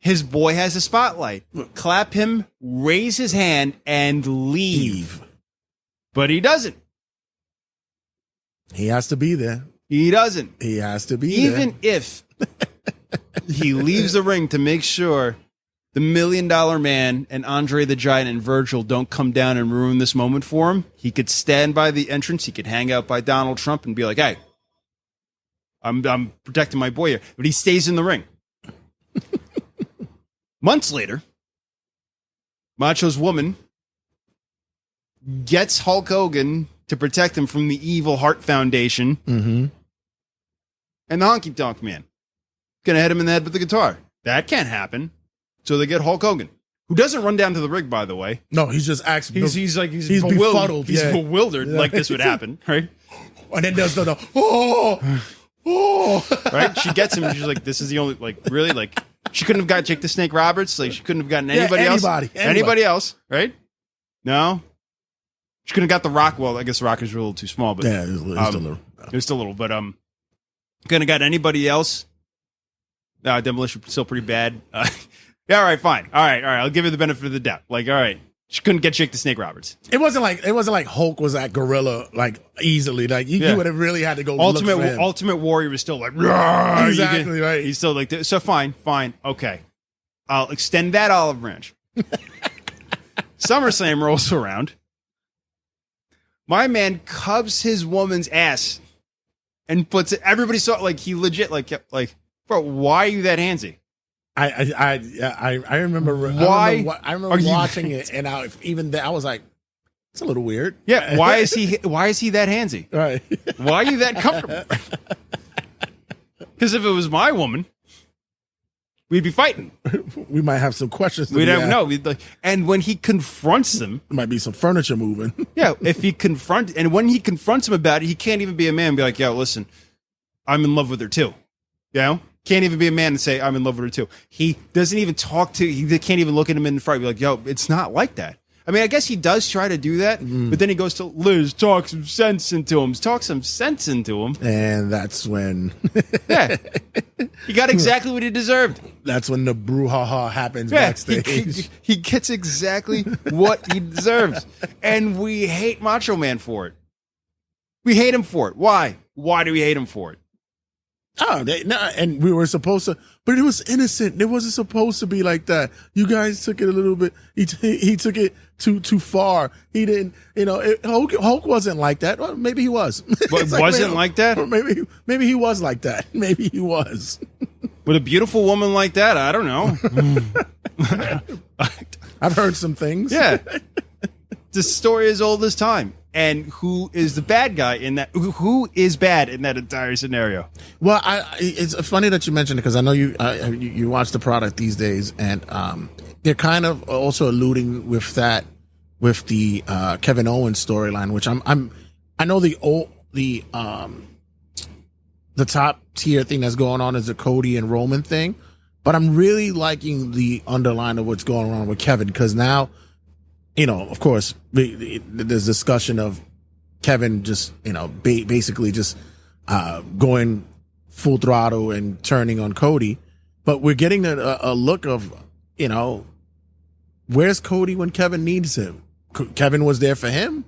His boy has a spotlight. Clap him, raise his hand, and leave. But he doesn't. He has to be there. He doesn't. He has to be there. Even if he leaves the ring to make sure the $1 Million Man and Andre the Giant and Virgil don't come down and ruin this moment for him, he could stand by the entrance. He could hang out by Donald Trump and be like, hey, I'm protecting my boy here. But he stays in the ring. Months later, Macho's woman gets Hulk Hogan to protect him from the evil Heart Foundation. Mm-hmm. And the Honky Tonk Man gonna hit him in the head with the guitar. That can't happen. So they get Hulk Hogan, who doesn't run down to the ring, by the way. No, he's just acting. He's bewildered. Befuddled. He's bewildered like this would happen, right? And then there's the oh. Right? She gets him and she's like, this is the only, like, really? Like, she couldn't have got Jake the Snake Roberts. Like, she couldn't have gotten anybody else. Anybody else, right? No. She couldn't have got The Rock. Well, I guess The Rock is a little too small, but yeah, it's still a little. It's still a little, but couldn't have got anybody else. Demolition still pretty bad. Yeah, all right, fine. All right. I'll give you the benefit of the doubt. Like, all right. She couldn't get Jake the Snake Roberts. It wasn't like Hulk was at Gorilla like easily. Like you would have really had to go. Ultimate Warrior was still like exactly right. He's still like so fine, okay. I'll extend that olive branch. SummerSlam rolls around. My man cubs his woman's ass and puts it. Everybody saw like he legit like bro. Why are you that handsy? I remember why I remember watching it, and I was like, it's a little weird. Yeah, why is he that handsy? Right? Why are you that comfortable? Because if it was my woman, we'd be fighting. We might have some questions. We don't know. And when he confronts them, there might be some furniture moving. Yeah, when he confronts him about it, he can't even be a man and be like, yo, listen, I'm in love with her too. You know? Can't even be a man and say, I'm in love with her too. He doesn't even he can't even look at him in the front and be like, yo, it's not like that. I mean, I guess he does try to do that, but then he goes to Liz, talk some sense into him. And that's when... yeah. He got exactly what he deserved. That's when the brouhaha happens backstage. He gets exactly what he deserves. And we hate Macho Man for it. We hate him for it. Why? Why do we hate him for it? Oh, and we were supposed to, but it was innocent. It wasn't supposed to be like that. You guys took it a little bit. He took it too far. He didn't, Hulk wasn't like that. Well, maybe he was. But wasn't like that? Or maybe he was like that. Maybe he was. With a beautiful woman like that, I don't know. I've heard some things. Yeah. The story is old as time. And who is the bad guy in that? Who is bad in that entire scenario? Well, it's funny that you mentioned it because I know you watch the product these days, and they're kind of also alluding with that with the Kevin Owens storyline, which I know the top tier thing that's going on is the Cody and Roman thing, but I'm really liking the underline of what's going on with Kevin because now. Of course, there's discussion of Kevin just, basically just going full throttle and turning on Cody. But we're getting a look of, where's Cody when Kevin needs him? Kevin was there for him.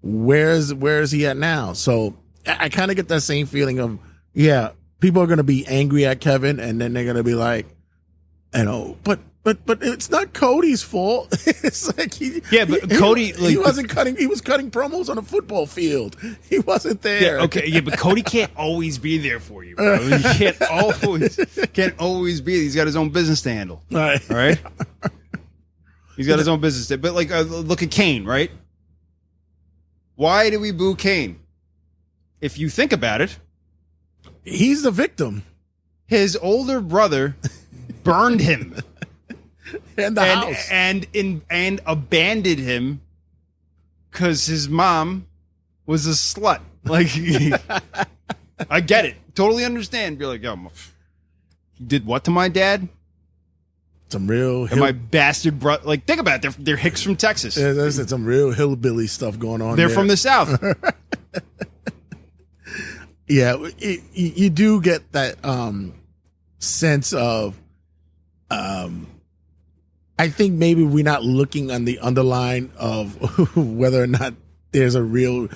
Where is he at now? So I kind of get that same feeling of, yeah, people are going to be angry at Kevin and then they're going to be like, But it's not Cody's fault. It's like Cody he wasn't cutting. He was cutting promos on a football field. He wasn't there. Yeah, okay, yeah, but Cody can't always be there for you, bro. He can't always be. He's got his own business to handle. All right. He's got his own business. But look at Kane, right? Why do we boo Kane? If you think about it, he's the victim. His older brother burned him In the house. and abandoned him because his mom was a slut. Like, I get it. Totally understand. Be like, yo, you did what to my dad? Some real And my bastard brother. Like, think about it. They're Hicks from Texas. Yeah, there's some real hillbilly stuff going on. They're there. from the South. Yeah, you do get that sense of, I think maybe we're not looking on the underline of whether or not there's a real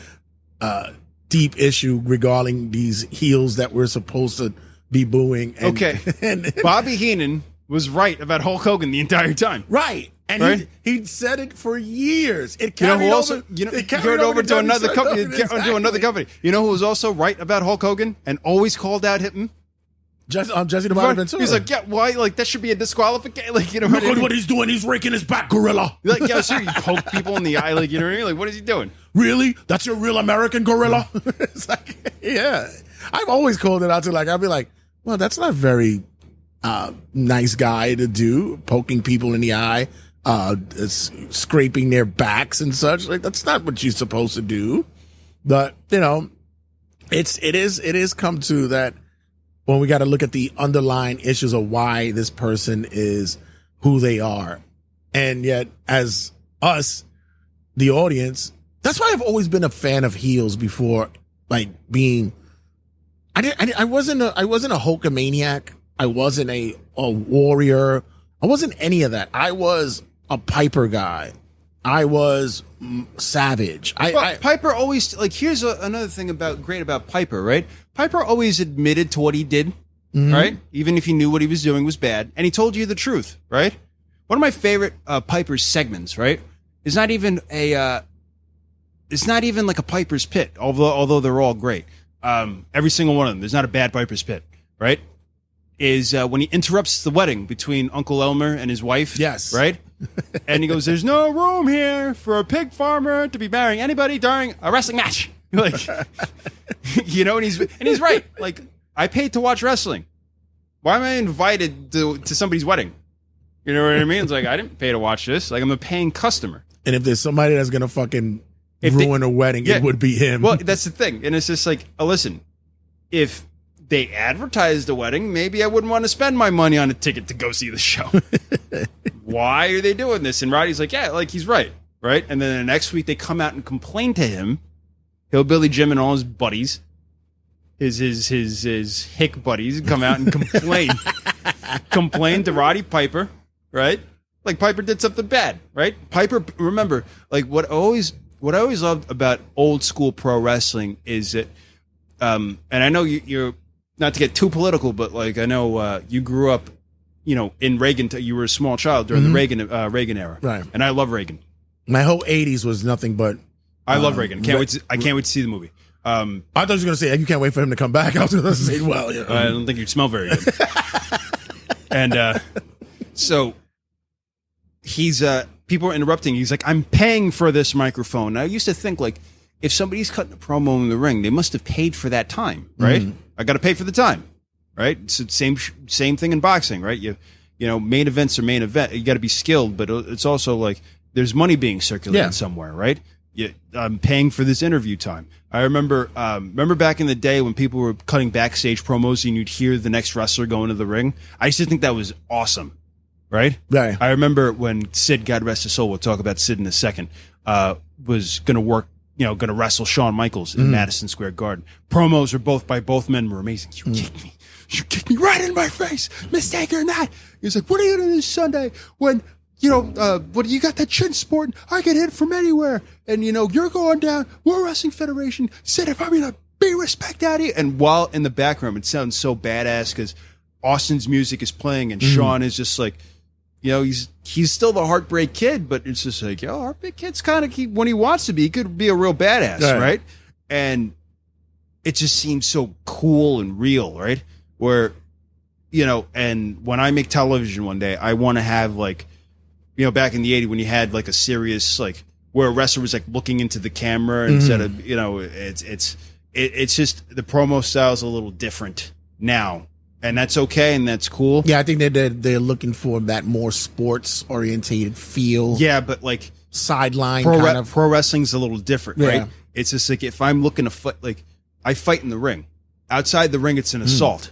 deep issue regarding these heels that we're supposed to be booing. And, Okay. and Bobby Heenan was right about Hulk Hogan the entire time. right. And Right? he'd said it for years. It You know carried who also? over. You know, it you carried over to another company. Exactly. To another company. You know who was also right about Hulk Hogan and always called out him? Jesse the Body Ventura. He's like, yeah, why? Like that should be a disqualification. Like, you know, look at what he's doing. He's raking his back, gorilla. You're like, yeah, sir, you poke people in the eye, like, you know what I mean? Like, what is he doing? Really? That's your real American gorilla? It's like, yeah. I've always called it out to, like, I'll be like, well, that's not very nice guy to do, poking people in the eye, scraping their backs and such. Like, that's not what you're supposed to do. But, you know, it is come to that when we got to look at the underlying issues of why this person is who they are. And yet, as us, the audience, that's why I've always been a fan of heels before, like being, I wasn't a Hulkamaniac. I wasn't a warrior. I wasn't any of that. I was a Piper guy. I was savage. Piper always, like, here's another thing great about Piper, right? Piper always admitted to what he did, right? Even if he knew what he was doing was bad. And he told you the truth, right? One of my favorite Piper's segments, right? It's not even like a Piper's Pit, although they're all great. Every single one of them. There's not a bad Piper's Pit, right? Is when he interrupts the wedding between Uncle Elmer and his wife. Yes. Right? And he goes, there's no room here for a pig farmer to be marrying anybody during a wrestling match. Like, you know, and he's right. Like, I paid to watch wrestling. Why am I invited to somebody's wedding? You know what I mean? It's like, I didn't pay to watch this. Like, I'm a paying customer. And if there's somebody that's going to fucking ruin a wedding, yeah, it would be him. Well, that's the thing. And it's just like, listen, if they advertised the wedding, maybe I wouldn't want to spend my money on a ticket to go see the show. Why are they doing this? And Roddy's like, yeah, like, he's right. Right? And then the next week they come out and complain to him. Hillbilly Jim and all his buddies, his hick buddies, come out and complain to Roddy Piper, right? Like, Piper did something bad, right? Piper, remember, like, what I always loved about old school pro wrestling is that, and I know you're not to get too political, but, like, I know you grew up, you know, in Reagan. You were a small child during the Reagan era, right? And I love Reagan. My whole 80s was nothing but. I love Reagan. I can't wait to see the movie. I thought you were going to say, you can't wait for him to come back. I was going to say, well, you know. I don't think you'd smell very good. And so he's people are interrupting. He's like, I'm paying for this microphone. And I used to think, like, if somebody's cutting a promo in the ring, they must have paid for that time, right? I got to pay for the time, right? It's the same thing in boxing, right? You know, main events are main event. You got to be skilled, but it's also like there's money being circulated somewhere, right? I'm paying for this interview time. I remember back in the day when people were cutting backstage promos and you'd hear the next wrestler go into the ring. I used to think that was awesome, right? Right. I remember when Sid, God rest his soul, we'll talk about Sid in a second, was going to work, you know, going to wrestle Shawn Michaels in Madison Square Garden. Promos by both men were amazing. You kicked me right in my face, mistake or not. He was like, what are you going to do this Sunday when, you know, what you got that chin sport? I get hit from anywhere. And, you know, you're going down. We're Wrestling Federation. Said if I'm going to be respect out of you. And while in the background, it sounds so badass because Austin's music is playing and Shawn is just like, you know, he's still the Heartbreak Kid, but it's just like, yo, Heartbreak Kid's kind of, when he wants to be, he could be a real badass, right? And it just seems so cool and real, right? Where, you know, and when I make television one day, I want to have, like, you know, back in the 80s when you had like a serious, like, where a wrestler was like looking into the camera instead of, you know, it's just the promo style is a little different now. and that's okay, and that's cool. Yeah, I think they're looking for that more sports orientated feel. Yeah, but like sideline pro wrestling's a little different, Yeah. right? It's just like if I'm looking to fight, like I fight in the ring. Outside the ring, it's an assault.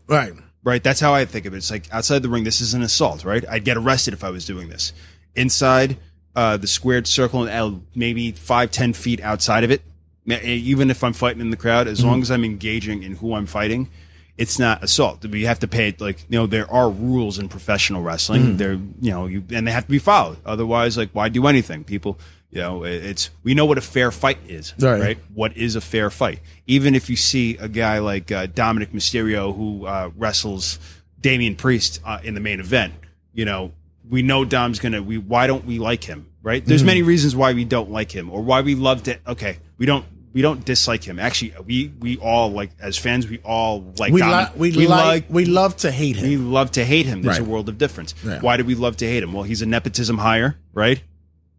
Right. Right. That's how I think of it. It's like outside the ring, this is an assault, right? I'd get arrested if I was doing this. Inside the squared circle and maybe 5-10 feet outside of it, even if I'm fighting in the crowd, as long as I'm engaging in who I'm fighting, it's not assault. We have to pay, like, there are rules in professional wrestling. They're, and they have to be followed. Otherwise, like, why do anything? People, we know what a fair fight is, right? What is a fair fight? Even if you see a guy like Dominic Mysterio who wrestles Damian Priest in the main event, we know Dom's why don't we like him, right? There's many reasons why we don't like him or why we loved it. Okay, we don't dislike him. Actually, we all, like, as fans, we all like Dominic. We love to hate him. We love to hate him. There's Right. a world of difference. Yeah. Why do we love to hate him? Well, he's a nepotism hire, right?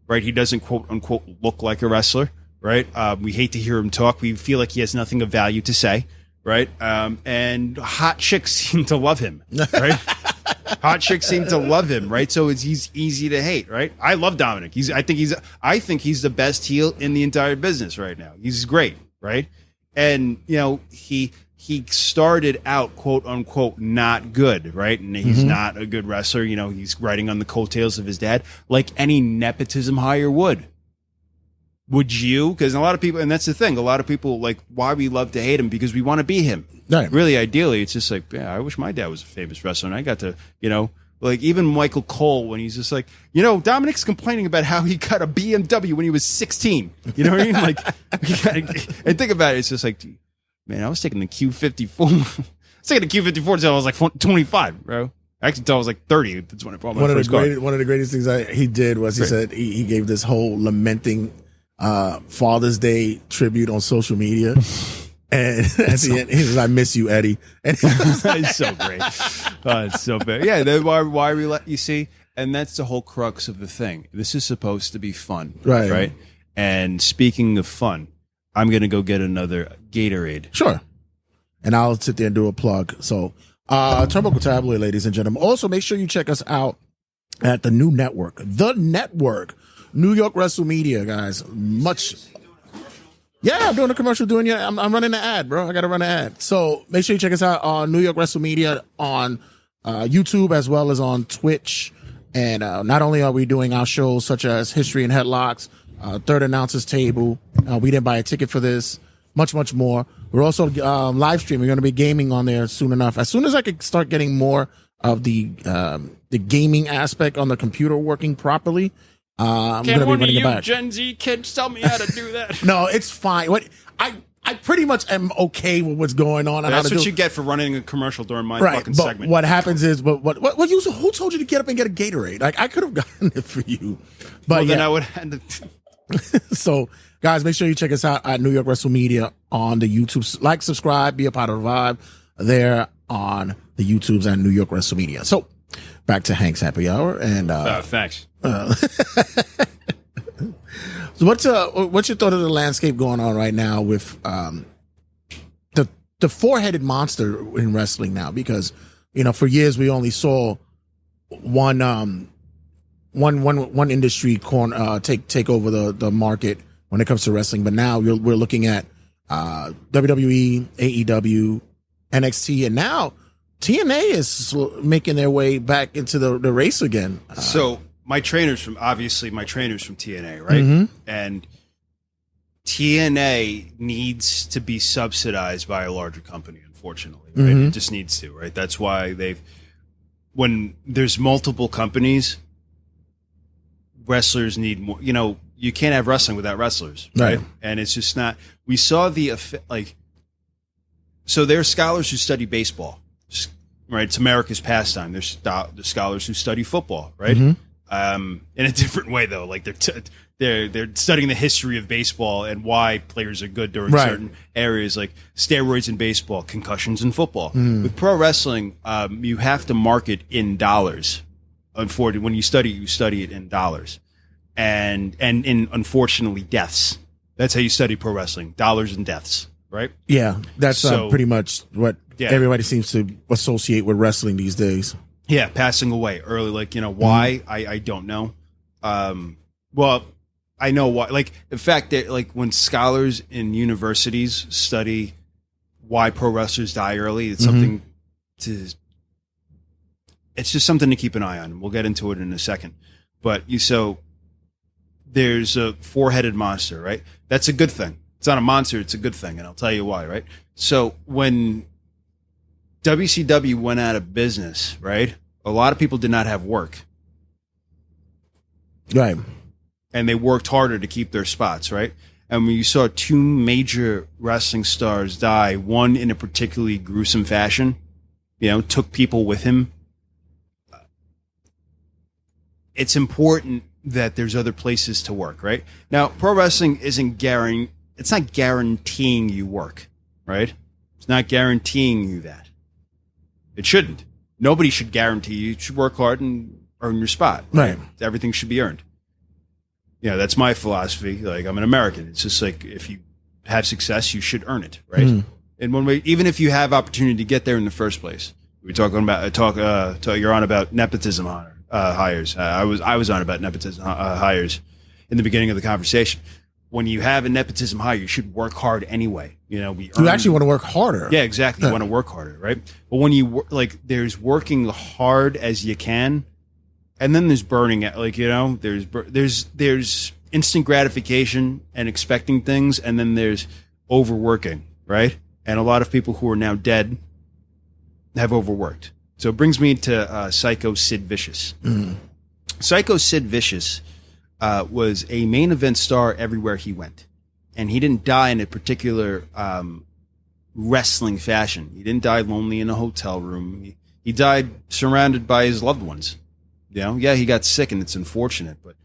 Right. He doesn't quote unquote look like a wrestler, right? We hate to hear him talk. We feel like he has nothing of value to say, right? And hot chicks seem to love him, right? Hot chicks seem to love him, right? So he's easy to hate, right? I love Dominic. I think he's the best heel in the entire business right now. He's great, right? And he started out, quote unquote, not good, right? And he's not a good wrestler. He's riding on the coattails of his dad, like any nepotism hire would. Would you? Because a lot of people, and that's the thing, a lot of people, like, why we love to hate him, because we want to be him. Right. Really, ideally, it's just like, yeah, I wish my dad was a famous wrestler, and I got to, like, even Michael Cole, when he's just like, Dominic's complaining about how he got a BMW when he was 16. You know what I mean? Like, and think about it, it's just like, man, I was taking the Q54. I was taking the Q54 until I was like 25, bro. Actually, until I was like 30. That's when I brought my first car. One of the greatest things he did was he said he gave this whole lamenting Father's Day tribute on social media. And at the end, he says, "I miss you, Eddie." And it's so great. It's so bad. Yeah, that's why we let you see. And that's the whole crux of the thing. This is supposed to be fun. Right? And speaking of fun, I'm going to go get another Gatorade. Sure. And I'll sit there and do a plug. So, Turnbuckle Tabloid, ladies and gentlemen. Also, make sure you check us out at the new network. The Network. New York Wrestle Media, guys. Yeah, I'm doing a commercial. I'm running an ad, bro. I got to run an ad. So make sure you check us out on New York Wrestle Media on YouTube as well as on Twitch. And not only are we doing our shows such as History and Headlocks, Third Announcer's Table. We didn't buy a ticket for this. Much, much more. We're also live streaming. We're going to be gaming on there soon enough. As soon as I can start getting more of the gaming aspect on the computer working properly, I'm going to be running it back. Gen Z kids tell me how to do that? No, it's fine. I pretty much am okay with what's going on. That's what you get for running a commercial during my fucking but segment. What happens is, who told you to get up and get a Gatorade? Like, I could have gotten it for you, but then I would have. So, guys, make sure you check us out at New York Wrestle Media on the YouTube. Like, subscribe, be a part of the vibe there on the YouTubes and New York Wrestle Media. So, back to Hank's Happy Hour and thanks. So what's your thought of the landscape going on right now with the four-headed monster in wrestling now? Because for years we only saw one industry take over the market when it comes to wrestling, but now we're looking at WWE, AEW, NXT, and now TNA is making their way back into the race again. So my trainers from TNA, right? Mm-hmm. And TNA needs to be subsidized by a larger company, unfortunately. Right? Mm-hmm. It just needs to, right? That's why when there's multiple companies, wrestlers need more. You can't have wrestling without wrestlers, right? And it's just not. We saw so there are scholars who study baseball, right? It's America's pastime. There's the scholars who study football, right? Mm-hmm. In a different way, though. Like they're studying the history of baseball and why players are good during certain areas, like steroids in baseball, concussions in football. With pro wrestling, you have to market in dollars. Unfortunately, when you study it in dollars, and in unfortunately deaths. That's how you study pro wrestling: dollars and deaths. right? Yeah, that's So- pretty much what Yeah. everybody seems to associate with wrestling these days. Yeah, passing away early. Like, why? I don't know. Well, I know why. Like, in fact, that like when scholars in universities study why pro wrestlers die early, it's something it's just something to keep an eye on. We'll get into it in a second. But there's a four-headed monster, right? That's a good thing. It's not a monster, it's a good thing, and I'll tell you why, right? So when WCW went out of business, right? A lot of people did not have work. Right. And they worked harder to keep their spots, right? And when you saw two major wrestling stars die, one in a particularly gruesome fashion, took people with him, it's important that there's other places to work, right? Now, pro wrestling it's not guaranteeing you work, right? It's not guaranteeing you that. It shouldn't. Nobody should guarantee you. You should work hard and earn your spot. Right. Everything should be earned. That's my philosophy. Like, I'm an American. It's just like, if you have success, you should earn it, right? In one way, even if you have opportunity to get there in the first place. We're talking about you're on about nepotism hires. I was on about nepotism hires in the beginning of the conversation. When you have a nepotism hire, you should work hard anyway. You actually want to work harder. Yeah, exactly. You want to work harder, right? But when you there's working hard as you can, and then there's burning it. There's instant gratification and expecting things, and then there's overworking, right? And a lot of people who are now dead have overworked. So it brings me to Psycho Sid Vicious. Psycho Sid Vicious was a main event star everywhere he went. And he didn't die in a particular wrestling fashion. He didn't die lonely in a hotel room. He died surrounded by his loved ones. Yeah, he got sick, and it's unfortunate. But,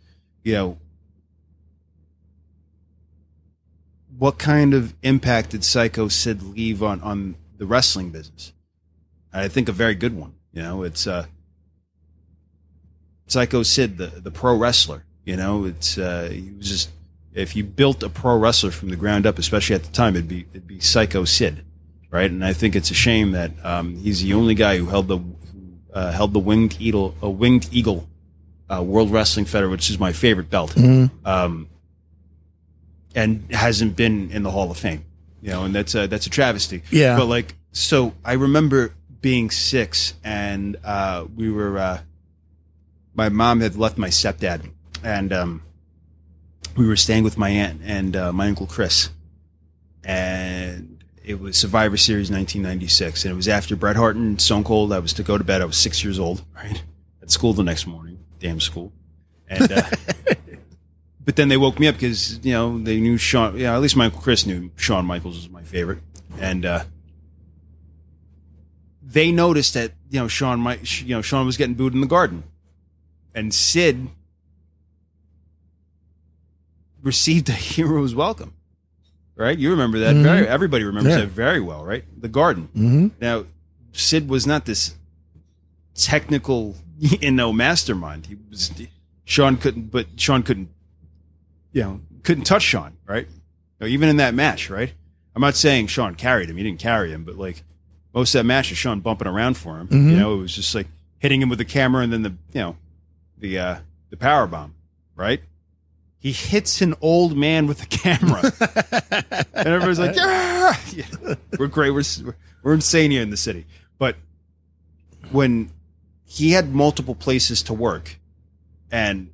what kind of impact did Psycho Sid leave on the wrestling business? I think a very good one. It's Psycho Sid, the pro wrestler. He was just, if you built a pro wrestler from the ground up, especially at the time, it'd be Psycho Sid, right? And I think it's a shame that he's the only guy who held the Winged Eagle World Wrestling Federation, which is my favorite belt, and hasn't been in the Hall of Fame. And that's a travesty. Yeah. But so I remember being 6, and we were my mom had left my stepdad, and we were staying with my aunt and my uncle Chris, and it was Survivor Series 1996, and it was after Bret Hart and Stone Cold. I was to go to bed. I was 6 years old, right? At school the next morning, damn school, and but then they woke me up because they knew Shawn. At least my uncle Chris knew Shawn Michaels was my favorite, and they noticed that Shawn was getting booed in the Garden, and Sid received a hero's welcome. Right, you remember that? Everybody remembers that very well, right? The Garden. Now, Sid was not this technical, mastermind. Shawn couldn't touch Shawn, right? Even in that match, right? I'm not saying Shawn carried him. He didn't carry him, but most of that match is Shawn bumping around for him. It was just hitting him with the camera and then the power bomb, right? He hits an old man with the camera, and everybody's like, "Yeah, we're great. We're insane here in the city." But when he had multiple places to work, and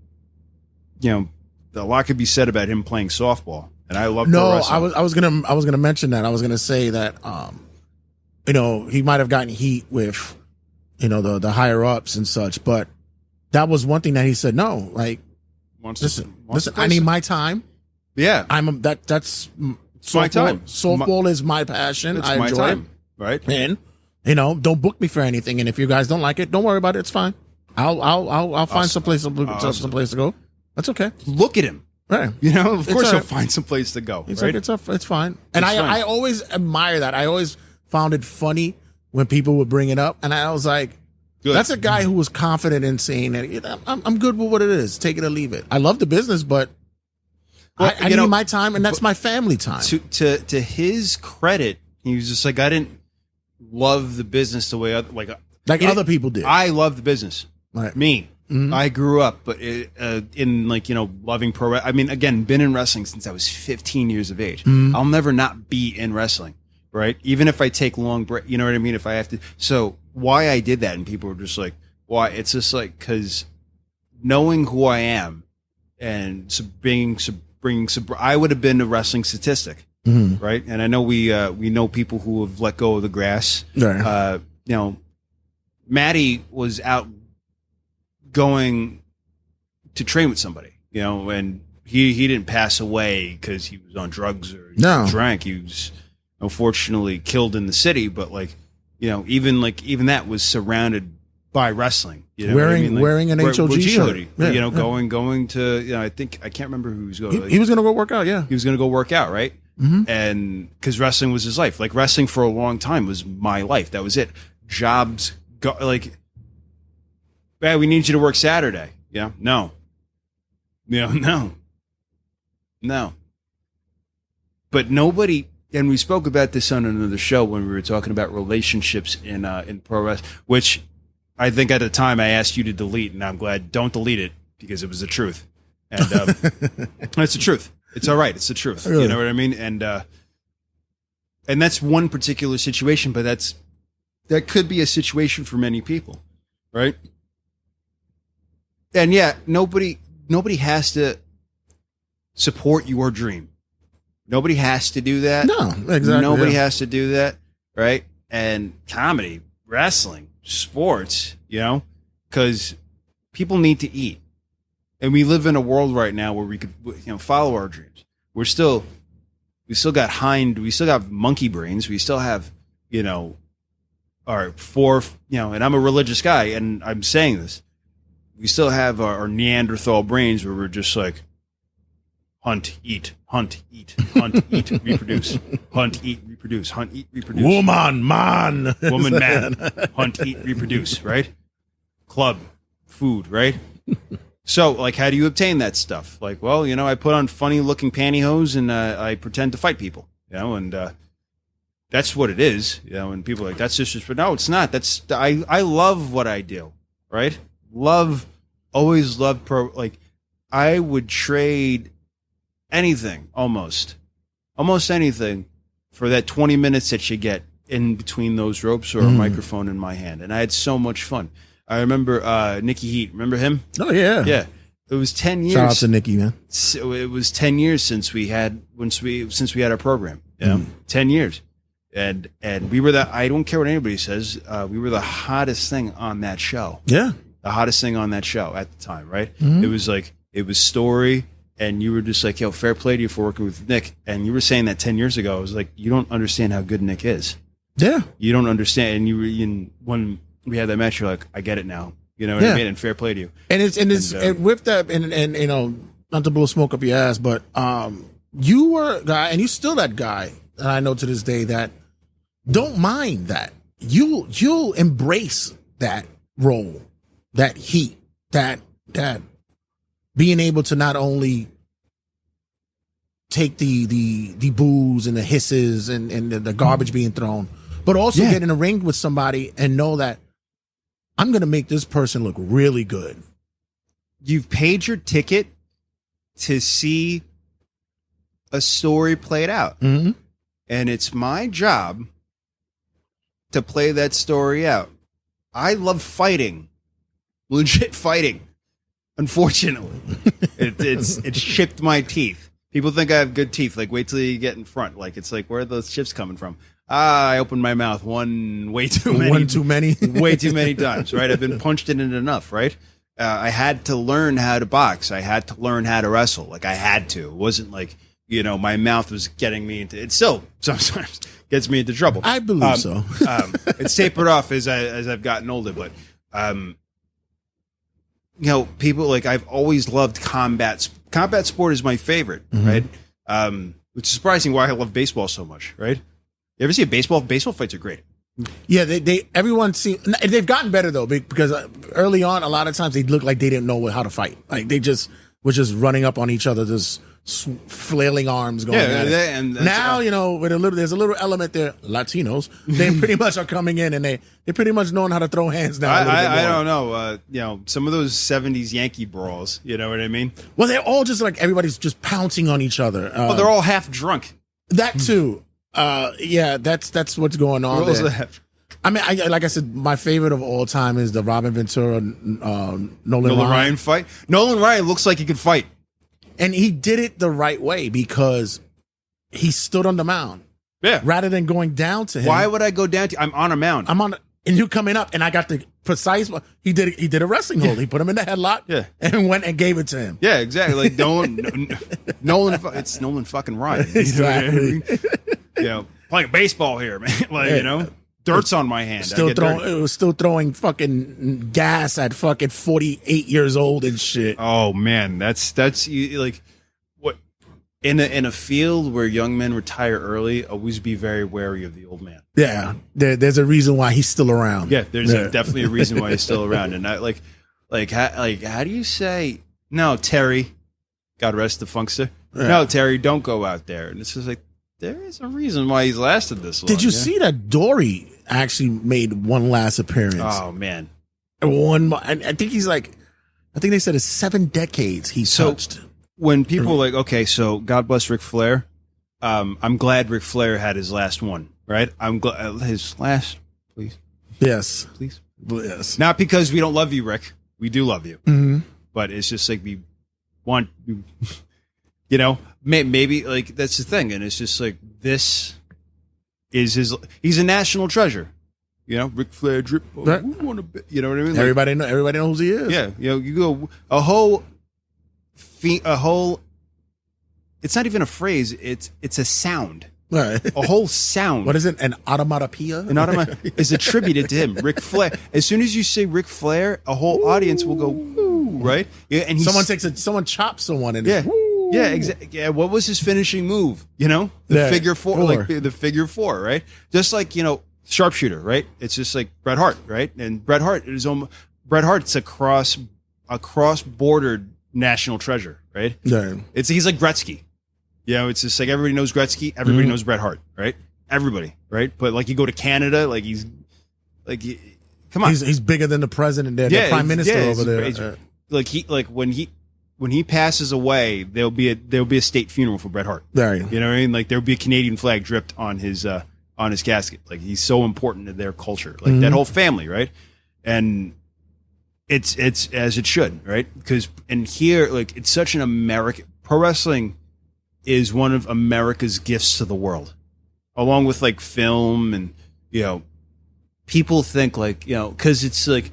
a lot could be said about him playing softball, and I love. No, I was gonna mention that. I was gonna say that he might have gotten heat with the higher ups and such, but that was one thing that he said. No, listen, I need my time. Yeah, that's softball, my time. Softball is my passion. It's I my enjoy time, it. right? And don't book me for anything. And if you guys don't like it, don't worry about it. It's fine. I'll find some place to go. That's okay. Look at him. Right. Of course he'll find some place to go. It's right? It's fine. And I always admire that. I always found it funny when people would bring it up, and I was like, good. That's a guy who was confident in saying that I'm good with what it is. Take it or leave it. I love the business, but I need my time, and that's my family time. To his credit, he was just like, I didn't love the business the way other people did. I love the business. Right. Me. Mm-hmm. I grew up, but in loving pro. I mean, again, been in wrestling since I was 15 years of age. Mm-hmm. I'll never not be in wrestling, right? Even if I take long break, you know what I mean? If I have to. So why I did that, and people were just like, why? It's just like, because knowing who I am and I would have been a wrestling statistic, mm-hmm. right? And I know we know people who have let go of the grass. Right. Maddie was out going to train with somebody, and he didn't pass away because he was on drugs or drank. He was unfortunately killed in the city, but even that was surrounded by wrestling. Wearing an HOG shirt. Hoodie, going to I can't remember who he was going. He was going to go work out. Yeah, he was going to go work out, right? Mm-hmm. And because wrestling was his life. Like wrestling for a long time was my life. That was it. Jobs hey, we need you to work Saturday. Yeah. No. No. But nobody, and we spoke about this on another show when we were talking about relationships in pro wrestling, which I think at the time I asked you to delete, and I'm glad don't delete it because it was the truth. And it's the truth. It's all right. It's the truth. Really? You know what I mean? And that's one particular situation, but that could be a situation for many people, right? And yeah, nobody has to support your dream. Nobody has to do that. No, exactly. Nobody has to do that, right? And comedy, wrestling, sports, because people need to eat. And we live in a world right now where we could, follow our dreams. We still got monkey brains. We still have, and I'm a religious guy, and I'm saying this. We still have our Neanderthal brains where we're just like, hunt, eat, hunt, eat, reproduce, hunt, eat, reproduce, hunt, eat, reproduce. Woman, man, hunt, eat, reproduce, right? Club, food, right? So, how do you obtain that stuff? I put on funny-looking pantyhose and I pretend to fight people, and that's what it is, and people are like, that's just, but no, it's not. I love what I do, right? Always loved I would trade anything, almost anything for that 20 minutes that you get in between those ropes or a microphone in my hand. And I had so much fun. I remember Nikki Heat. Remember him? Oh, yeah. Yeah. It was 10 years. Shout out to Nikki, man. So it was 10 years since we had our program. 10 years. And we were I don't care what anybody says, we were the hottest thing on that show. Yeah. The hottest thing on that show at the time, right? Mm-hmm. It was Story, and you were just like, yo, fair play to you for working with Nick. And you were saying that 10 years ago. I was like, you don't understand how good Nick is. Yeah. You don't understand. And when we had that match, you're like, I get it now. You know what I mean? And fair play to you. And with that, and not to blow smoke up your ass, but you were a guy, and you're still that guy, and I know to this day that don't mind that. You'll embrace that role. That heat, that being able to not only take the boos and the hisses and the garbage being thrown, but also get in a ring with somebody and know that I'm going to make this person look really good. You've paid your ticket to see a story played out. Mm-hmm. And it's my job to play that story out. I love fighting. Legit fighting. Unfortunately, it's chipped my teeth. People think I have good teeth. Wait till you get in front. It's where are those chips coming from? I opened my mouth way too many times. Right? I've been punched in it enough. Right? I had to learn how to box. I had to learn how to wrestle. I had to. It wasn't my mouth was getting me into. It still sometimes gets me into trouble. I believe so. It's tapered off as I've gotten older, but. People I've always loved combat. Combat sport is my favorite, right? Which is surprising why I love baseball so much, right? You ever see a baseball? Baseball fights are great. Yeah, they've gotten better though, because early on, a lot of times they looked like they didn't know how to fight. They just were just running up on each other, just flailing arms going at it. And now, there's a little element there. Latinos, they pretty much are coming in and they pretty much knowing how to throw hands now. I don't know. Some of those 70s Yankee brawls, you know what I mean? Well, they're all just like everybody's just pouncing on each other. They're all half drunk. That too. That's what's going on there. I mean, like I said, my favorite of all time is the Robin Ventura Nolan Ryan fight. Nolan Ryan looks like he could fight. And he did it the right way because he stood on the mound. Yeah. Rather than going down to him. Why would I go down to I'm on a mound. And you coming up, and I got the precise. He did a wrestling hold. He put him in the headlock. And went and gave it to him. Yeah, exactly. Like Nolan. It's Nolan fucking Ryan. Exactly. Playing baseball here, man. Dirt's on my hand. It was still throwing fucking gas at fucking 48 years old and shit. Oh man, that's like what in a field where young men retire early. Always be very wary of the old man. Yeah, there's a reason why he's still around. Yeah, there's definitely a reason why he's still around. And I how do you say no, Terry? God rest the funkster. Yeah. No, Terry, don't go out there. And it's just like there is a reason why he's lasted this long. Did you see that Dory actually made one last appearance? Oh man, I think he's like, I think they said it's 7 decades he touched. When people okay, so God bless Ric Flair. I'm glad Ric Flair had his last one, right? I'm glad his last, please. Yes, please. Yes. Not because we don't love you, Rick. We do love you, but it's just like we want, maybe like that's the thing, and it's just like this. He's a national treasure, Ric Flair drip. You know what I mean? Everybody knows who he is. Yeah, you go a whole. It's not even a phrase. It's a sound. Right. A whole sound. What is it? An automatopoeia? An automatopoeia is attributed to him, Ric Flair. As soon as you say Ric Flair, a whole audience will go woo, right? Yeah, and someone chops someone and yeah, exactly. Yeah, what was his finishing move? Figure four, like the figure four, right? Just like sharpshooter, right? It's just like Bret Hart, right? And Bret Hart's a cross-bordered national treasure, right? Yeah. He's like Gretzky. It's just like everybody knows Gretzky, everybody knows Bret Hart, right? Everybody, right? But like you go to Canada, like he's like, come on, he's bigger than the president there, the prime minister over there. When he passes away, there'll be a state funeral for Bret Hart. There, you know what I mean? Like there'll be a Canadian flag dripped on his casket. Like he's so important to their culture, like that whole family, right? And it's as it should, right? Because here, like it's such an American pro wrestling is one of America's gifts to the world, along with like film and people think like because it's like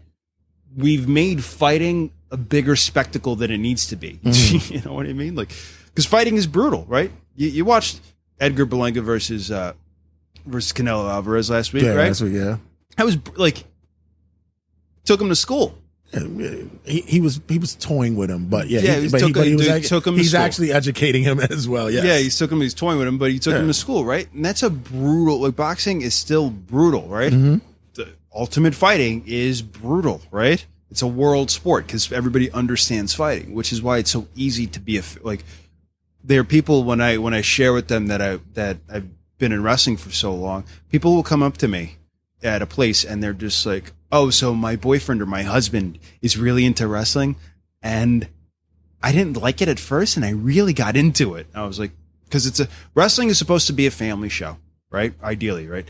we've made fighting a bigger spectacle than it needs to be. You know what I mean? Like, because fighting is brutal, right? You watched Edgar Berlanga versus Canelo Alvarez last week, right? Last week, yeah. I was like, took him to school. He was toying with him, but he's actually educating him as well. Yes. Yeah, he's toying with him, but he took him to school, right? And that's a brutal. Like boxing is still brutal, right? The ultimate fighting is brutal, right? It's a world sport because everybody understands fighting, which is why it's so easy to be there are people when I share with them that I've been in wrestling for so long, people will come up to me at a place and they're just like, oh, so my boyfriend or my husband is really into wrestling and I didn't like it at first and I really got into it. I was like, because wrestling is supposed to be a family show, right? Ideally, right?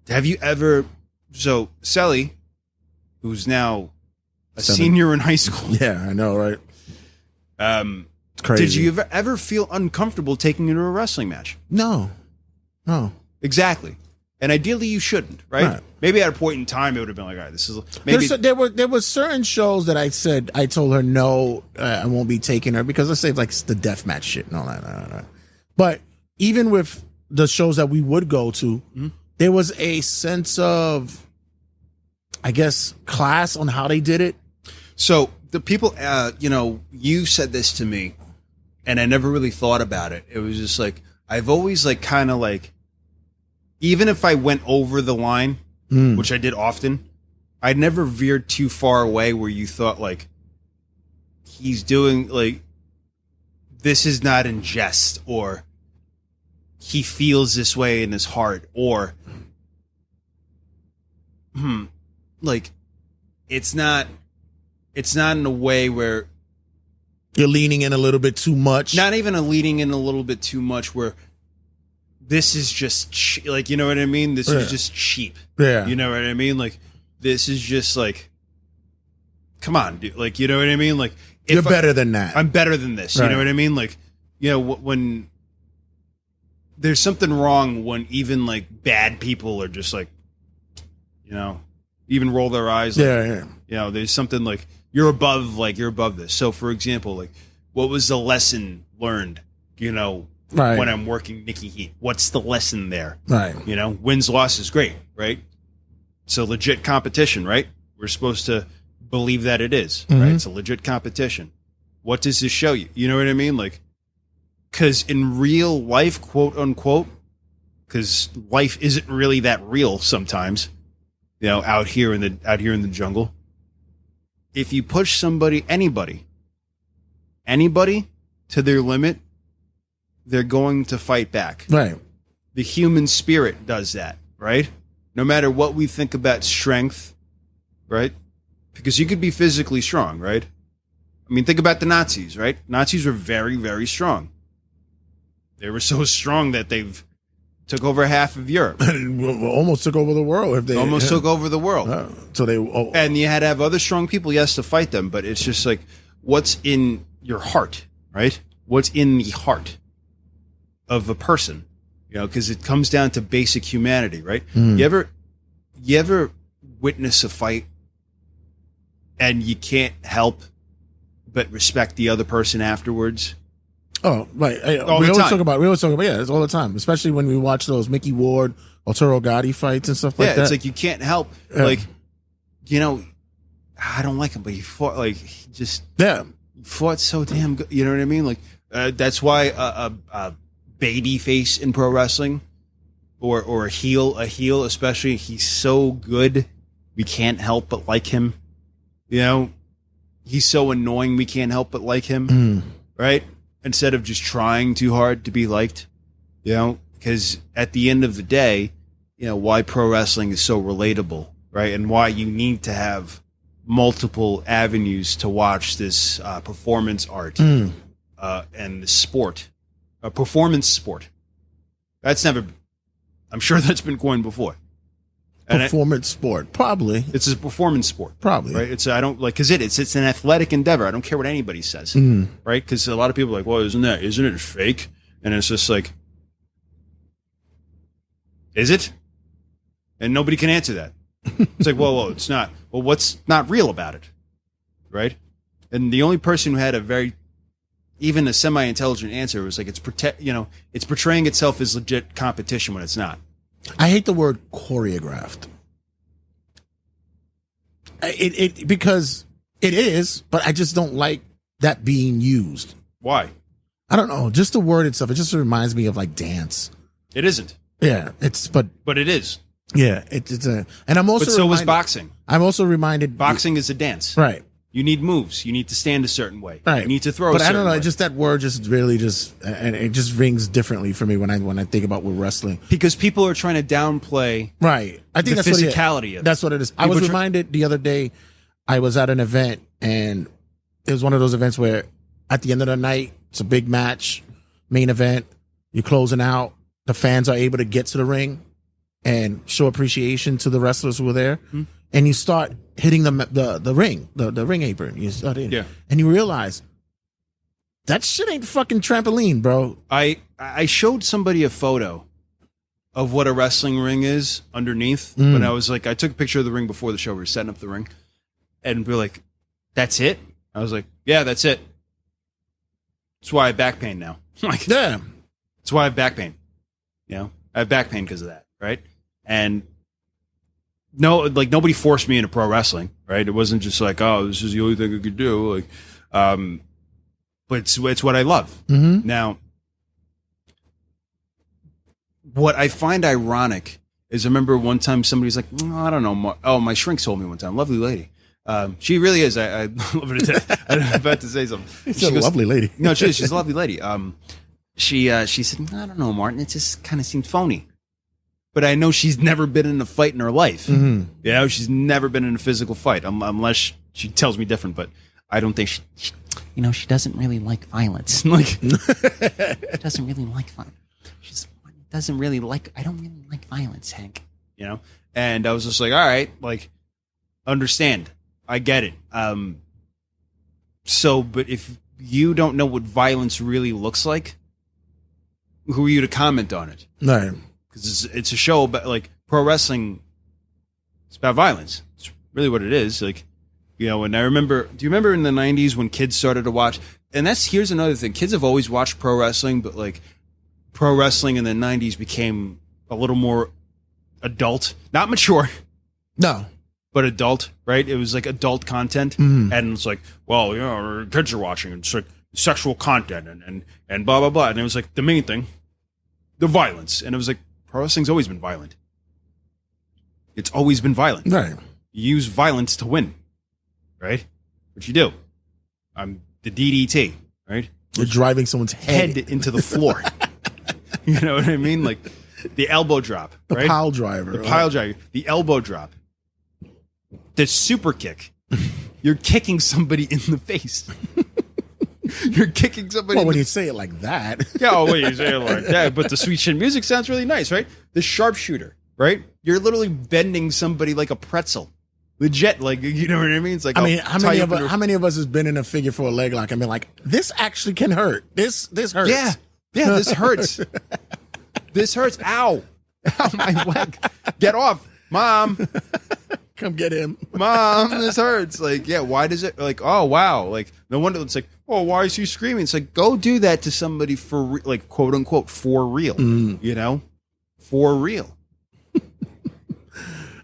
Have you ever, so Sally, who's now a senior in high school. Yeah, I know, right? It's crazy. Did you ever feel uncomfortable taking her to a wrestling match? No. Exactly. And ideally you shouldn't, right? Maybe at a point in time it would have been like, all right, this is maybe there were certain shows that I told her no, I won't be taking her because let's say like the deathmatch shit and all that. No. But even with the shows that we would go to, there was a sense of, I guess, class on how they did it. So the people, you said this to me and I never really thought about it. It was just like, I've always like kind of like, even if I went over the line, which I did often, I'd never veered too far away where you thought like he's doing like this is not in jest, or he feels this way in his heart, or like it's not in a way where you're leaning in a little bit too much. Not even a leaning in a little bit too much where this is just like, you know what I mean? This is just cheap. Yeah. You know what I mean? Like, this is just like, come on, dude. Like, you know what I mean? Like, you're better than that. I'm better than this. Right. You know what I mean? Like, you know, when there's something wrong when even like bad people are just like, you know, even roll their eyes. Like, yeah. You know, there's something like you're above this. So, for example, like, what was the lesson learned? You know, when I'm working Nikki Heat, what's the lesson there? Right. You know, wins, losses, great, right? It's a legit competition, right? We're supposed to believe that it is, right? It's a legit competition. What does this show you? You know what I mean? Like, because in real life, quote unquote, because life isn't really that real sometimes. You know, out here in the jungle, if you push anybody to their limit, they're going to fight back. Right. The human spirit does that, right? No matter what we think about strength, right? Because you could be physically strong, right? I mean, think about the Nazis, right? Nazis were very, very strong. They were so strong that they've took over half of Europe. Almost took over the world. Took over the world. And you had to have other strong people, yes, to fight them. But it's just like, what's in your heart, right? What's in the heart of a person? You know, because it comes down to basic humanity, right? You ever witness a fight and you can't help but respect the other person afterwards? Oh, right. We always talk about it's all the time, especially when we watch those Mickey Ward, Arturo Gatti fights and stuff like that. Yeah, it's like you can't help. Like, you know, I don't like him, but he fought fought so damn good. You know what I mean? Like, that's why a baby face in pro wrestling or a heel, especially, he's so good. We can't help but like him. You know, he's so annoying. We can't help but like him. Right? Instead of just trying too hard to be liked, you know, because at the end of the day, you know, why pro wrestling is so relatable, right? And why you need to have multiple avenues to watch this performance art and the sport, performance sport. I'm sure that's been coined before. Performance sport, probably. It's a performance sport, probably. Right? It's it's an athletic endeavor. I don't care what anybody says, right? Because a lot of people are like, well, isn't it fake? And it's just like, is it? And nobody can answer that. It's like, well, it's not. Well, what's not real about it, right? And the only person who had even a semi-intelligent answer was like, it's portraying itself as legit competition when it's not. I hate the word choreographed. Because it is, but I just don't like that being used. Why? I don't know. Just the word itself. It just reminds me of like dance. It isn't. Yeah, but it is. Yeah, and I'm also. But so was boxing. I'm also reminded. Boxing is a dance, right? You need moves. You need to stand a certain way. Right. You need to throw. But a certain I don't know. way. Just that word, and it just rings differently for me when I think about with wrestling. Because people are trying to downplay. Right. I think the that's physicality of it. That's what it is. I was reminded the other day. I was at an event, and it was one of those events where at the end of the night, it's a big match, main event. You're closing out. The fans are able to get to the ring and show appreciation to the wrestlers who were there. Mm-hmm. And you start hitting the ring, the ring apron. You start hitting, and you realize that shit ain't fucking trampoline, bro. I showed somebody a photo of what a wrestling ring is underneath. But I was like, I took a picture of the ring before the show. We were setting up the ring, and we were like, "That's it." I was like, "Yeah, that's it." That's why I have back pain now. Like, damn. That's why I have back pain. You know, I have back pain because of that, right? And no, like nobody forced me into pro wrestling, right? It wasn't just like, oh, this is the only thing I could do. Like, but it's what I love. Mm-hmm. Now, what I find ironic is I remember one time somebody's like, I don't know. My shrink told me one time, lovely lady, She really is. I love her to death. I'm about to say something. She's a lovely lady. No, she's a lovely lady. She said, I don't know, Martin. It just kind of seemed phony. But I know she's never been in a fight in her life. Mm-hmm. You know, she's never been in a physical fight, unless she tells me different. But I don't think she she doesn't really like violence. Like, she doesn't really like violence. I don't really like violence, Hank. You know? And I was just like, all right, like, understand. I get it. But if you don't know what violence really looks like, who are you to comment on it? No. Because it's a show about, like, pro wrestling. It's about violence. It's really what it is. Like, and I remember, do you remember in the 90s when kids started to watch? And here's another thing. Kids have always watched pro wrestling, but, like, pro wrestling in the 90s became a little more adult. Not mature. No. But adult, right? It was like adult content. Mm-hmm. And it's like, well, kids are watching. It's like sexual content and blah, blah, blah. And it was like the main thing, the violence. And it was like, pro wrestling's always been violent. It's always been violent. Right. You use violence to win, right? What you do. The DDT, right? You're driving someone's head into the floor. You know what I mean? Like the elbow drop, right? The pile driver. The pile driver. The elbow drop. The super kick. You're kicking somebody in the face. You're kicking somebody. Well, when you say it like that. Yeah, when you say it like that. But the sweet chin music sounds really nice, right? The sharpshooter, right? You're literally bending somebody like a pretzel. Legit, like, you know what I mean? It's like, how many of us has been in a figure for a leg lock and been like, this actually can hurt. This hurts. Yeah, this hurts. This hurts. Ow, my leg. Get off, Mom. Come get him. Mom, this hurts. Like, yeah, why does it, like, oh, wow. Like, no wonder it's like, oh, why is he screaming? It's like, go do that to somebody for, like, quote unquote, for real. For real.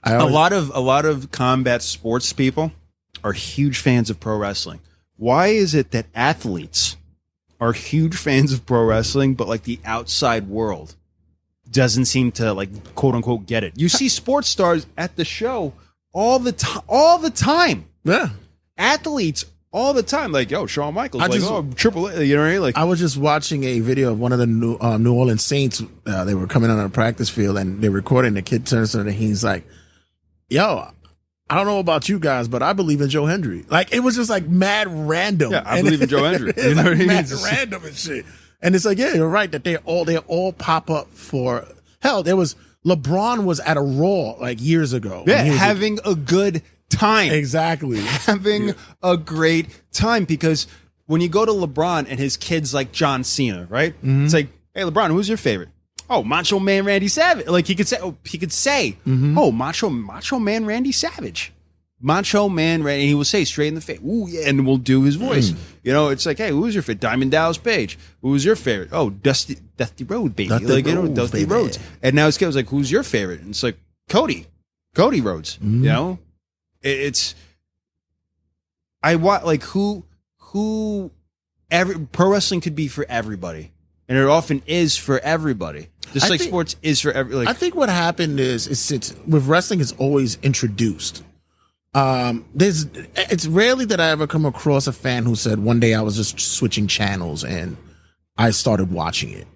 A lot of combat sports people are huge fans of pro wrestling. Why is it that athletes are huge fans of pro wrestling, but like the outside world doesn't seem to, like, quote unquote, get it? You see sports stars at the show all the time. Yeah. Athletes all the time. Like, yo, Shawn Michaels, Triple A, you know what I mean? Like, I was just watching a video of one of the New Orleans Saints. They were coming on a practice field and they're recording. The kid turns to him and he's like, yo, I don't know about you guys, but I believe in Joe Hendry. Like, it was just like mad random. Yeah, I believe in Joe Hendry. You know what I mean? Mad random and shit. And it's like, yeah, you're right that they all pop up for, hell, LeBron was at a Raw like years ago. Yeah, having a good time. Exactly. Having a great time, because when you go to LeBron and his kids like John Cena, right? Mm-hmm. It's like, hey, LeBron, who's your favorite? Oh, Macho Man Randy Savage. Like, he could say, mm-hmm. oh, Macho Man Randy Savage. Macho Man Randy. He will say straight in the face, ooh, yeah, and we'll do his voice. You know, it's like, hey, who's your favorite? Diamond Dallas Page. Who's your favorite? Oh, Dusty Rhodes, baby. Dusty Rhodes. And now his kid was like, who's your favorite? And it's like, Cody Rhodes. Mm-hmm. You know? Pro wrestling could be for everybody. And it often is for everybody. Just like sports is for everybody. I think what happened is with wrestling, it's always introduced. It's rarely that I ever come across a fan who said one day I was just switching channels and I started watching it.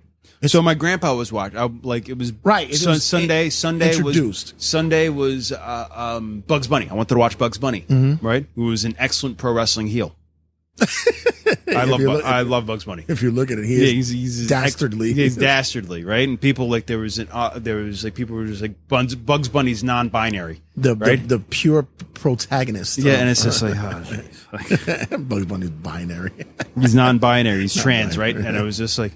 So my grandpa was watching. It was right. Sunday introduced. Sunday was Bugs Bunny. I wanted to watch Bugs Bunny. Mm-hmm. Right, who was an excellent pro wrestling heel. I love Bugs Bunny. If you look at it, he's dastardly. He's dastardly, right? And people like people were just like Bugs Bunny's non-binary, the pure protagonist. Yeah, and it's just like, Bugs Bunny's binary. He's non-binary. He's trans, right? And it was just like,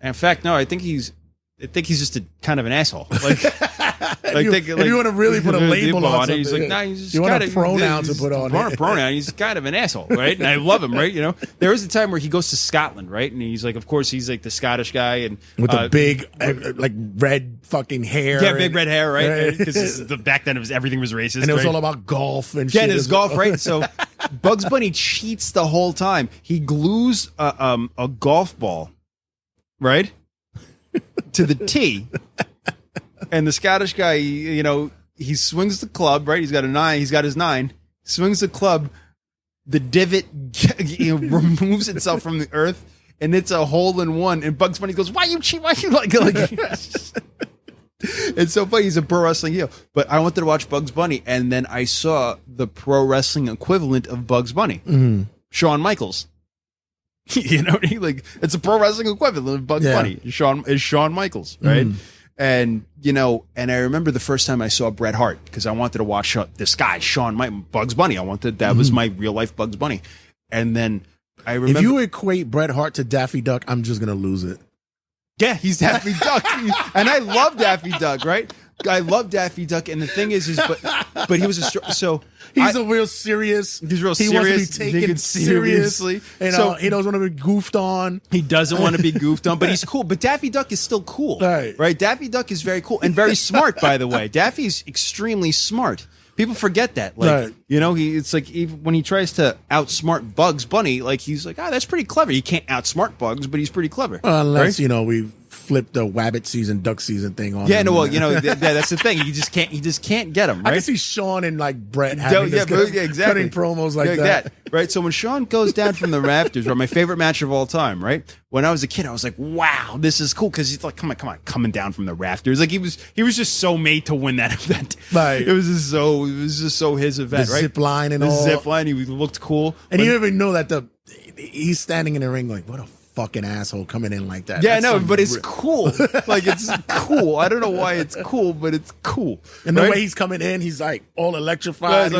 in fact, no, I think he's just a kind of an asshole. Like, if you want to really put a label on something, he's like, nah, he's just you want kind a pronoun to put on it. Pronoun. He's kind of an asshole, right? And I love him, right? You know, there was a time where he goes to Scotland, right? And he's like, of course, he's like the Scottish guy, and with the big, like red fucking hair. Yeah, big red hair, right? Because back then everything was racist, and it was all about golf and shit. Yeah, it's golf, right? So Bugs Bunny cheats the whole time. He glues a golf ball, right, to the tee. And the Scottish guy, you know, he swings the club, right? He's got his 9, swings the club, the divot removes itself from the earth, and it's a hole in one. And Bugs Bunny goes, "Why you cheat? Why you like?" It's so funny. He's a pro wrestling heel. But I wanted to watch Bugs Bunny, and then I saw the pro wrestling equivalent of Bugs Bunny, Shawn Michaels. You know, it's a pro wrestling equivalent of Bugs Bunny. Shawn Michaels, right? And and I remember the first time I saw Bret Hart, because I wanted to watch this guy, Bugs Bunny. That was my real life Bugs Bunny. And then I remember, if you equate Bret Hart to Daffy Duck, I'm just gonna lose it. Yeah, he's Daffy Duck, and I love Daffy Duck, right? I love Daffy Duck, and the thing is but he was he's real serious. He's real serious. He wants to be taken seriously. He doesn't want to be goofed on. He doesn't want to be goofed on, but he's cool. But Daffy Duck is still cool, right? Daffy Duck is very cool and very smart, by the way. Daffy's extremely smart. People forget that. It's like even when he tries to outsmart Bugs Bunny, he's like, that's pretty clever. He can't outsmart Bugs, but he's pretty clever. Unless, we flipped the wabbit season, duck season thing on. Yeah, that's the thing. He just can't get him, right? I can see Sean and Brett having cutting promos like that. Right? So when Sean goes down from the rafters, my favorite match of all time, right? When I was a kid, I was like, wow, this is cool, because he's like, come on, coming down from the rafters. He was just so made to win that event. Right. It was just so his event, right? Zip line and all. The zip line, he looked cool. And you even know that he's standing in the ring like, what a fucking asshole coming in like that. Yeah, I know, but it's cool. It's cool. I don't know why it's cool, but it's cool. And the way he's coming in, he's like all electrified.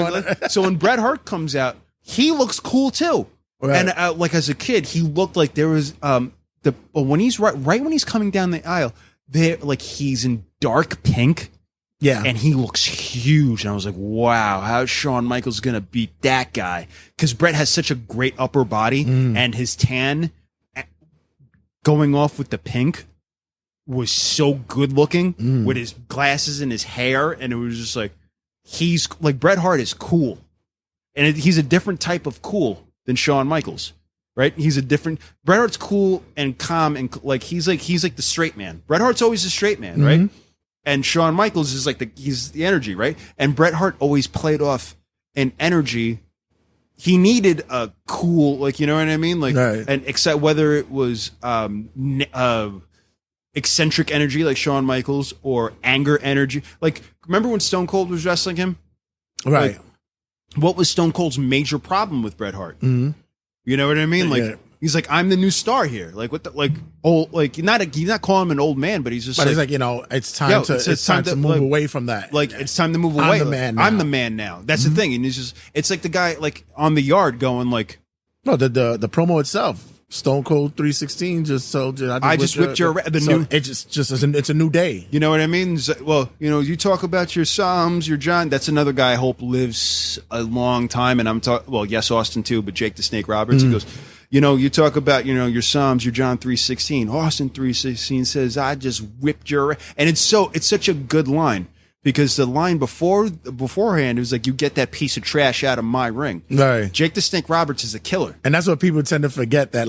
So when Bret Hart comes out, he looks cool too. Right. And as a kid, he looked like there was when he's when he's coming down the aisle, he's in dark pink. Yeah. And he looks huge. And I was like, wow, how's Shawn Michaels going to beat that guy? Because Bret has such a great upper body, and his tan going off with the pink was so good looking with his glasses and his hair. And it was just Bret Hart is cool. And he's a different type of cool than Shawn Michaels, right? Bret Hart's cool and calm, and he's like the straight man. Bret Hart's always the straight man, right? And Shawn Michaels is he's the energy, right? And Bret Hart always played off an energy. He needed a cool, you know what I mean? And except whether it was eccentric energy like Shawn Michaels or anger energy. Remember when Stone Cold was wrestling him? Right. What was Stone Cold's major problem with Bret Hart? You know what I mean? He's like, I'm the new star here. He's not calling him an old man, but he's just it's time to move away from that. It's time to move away. I'm the man now. That's the thing. And it's like the guy on the yard going no, the promo itself. Stone Cold 316 just told you. I just whipped your new. It's a new day. You know what I mean? Well, you talk about your Psalms, your John. That's another guy I hope lives a long time. And I'm talking. Well, yes, Austin too, but Jake the Snake Roberts. He goes, you talk about your Psalms, your John 3:16. Austin 3:16 says, "I just whipped your," and it's such a good line. Because the line beforehand, it was you get that piece of trash out of my ring. Right. Jake the Snake Roberts is a killer. And that's what people tend to forget, that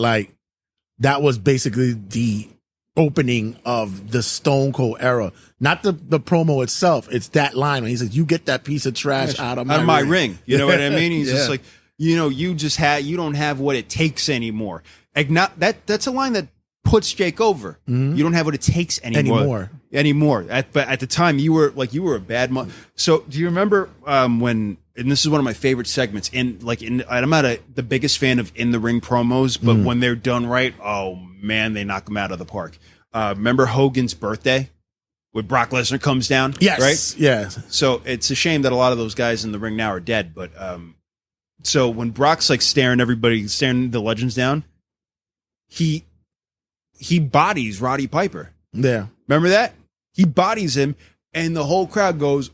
that was basically the opening of the Stone Cold era. Not the promo itself. It's that line when he says, you get that piece of trash out of my ring. You know what I mean? He's just you don't have what it takes anymore. That's a line that puts Jake over. You don't have what it takes anymore. But at the time you were a bad mother. So do you remember when, and this is one of my favorite segments I'm not the biggest fan of in the ring promos, but when they're done right, oh man, they knock them out of the park. Remember Hogan's birthday when Brock Lesnar comes down? Yes. Right? Yeah. So it's a shame that a lot of those guys in the ring now are dead, but so when Brock's staring the legends down, he bodies Roddy Piper. Yeah. Remember that? He bodies him, and the whole crowd goes,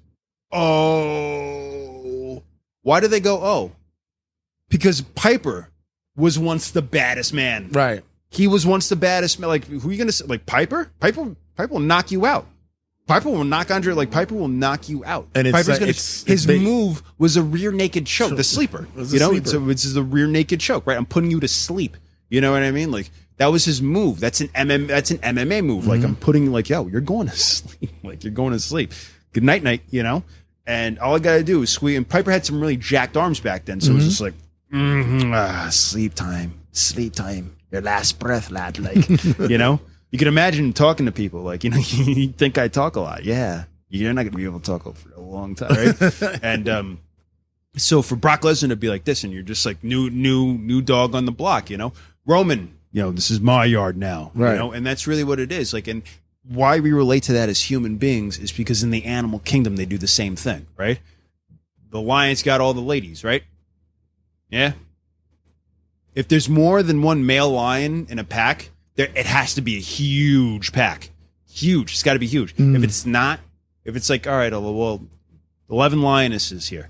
oh. Why do they go, oh? Because Piper was once the baddest man. Right. He was once the baddest man. Who are you going to say? Piper? Piper will knock you out. Piper will knock Andre. Piper will knock you out. And his move was a rear naked choke, the sleeper. So it's the rear naked choke, right? I'm putting you to sleep. You know what I mean? That was his move. That's an MMA move. I'm putting yo, you're going to sleep. You're going to sleep. Good night, And all I got to do is squeeze. And Piper had some really jacked arms back then. So it was just like, sleep time, your last breath, lad. Like, you know, you can imagine talking to people like, you know, you think I talk a lot. Yeah. You're not going to be able to talk for a long time. Right. And, so for Brock Lesnar to be like this, and you're just like new dog on the block, you know, Roman, you know, this is my yard now, right? You know, and that's really what it is. Like, and why we relate to that as human beings is because in the animal kingdom, they do the same thing, right? The lion's got all the ladies, right? Yeah. If there's more than one male lion in a pack, it has to be a huge pack. Huge. It's got to be huge. If it's not, if it's like, all right, well, 11 lionesses here.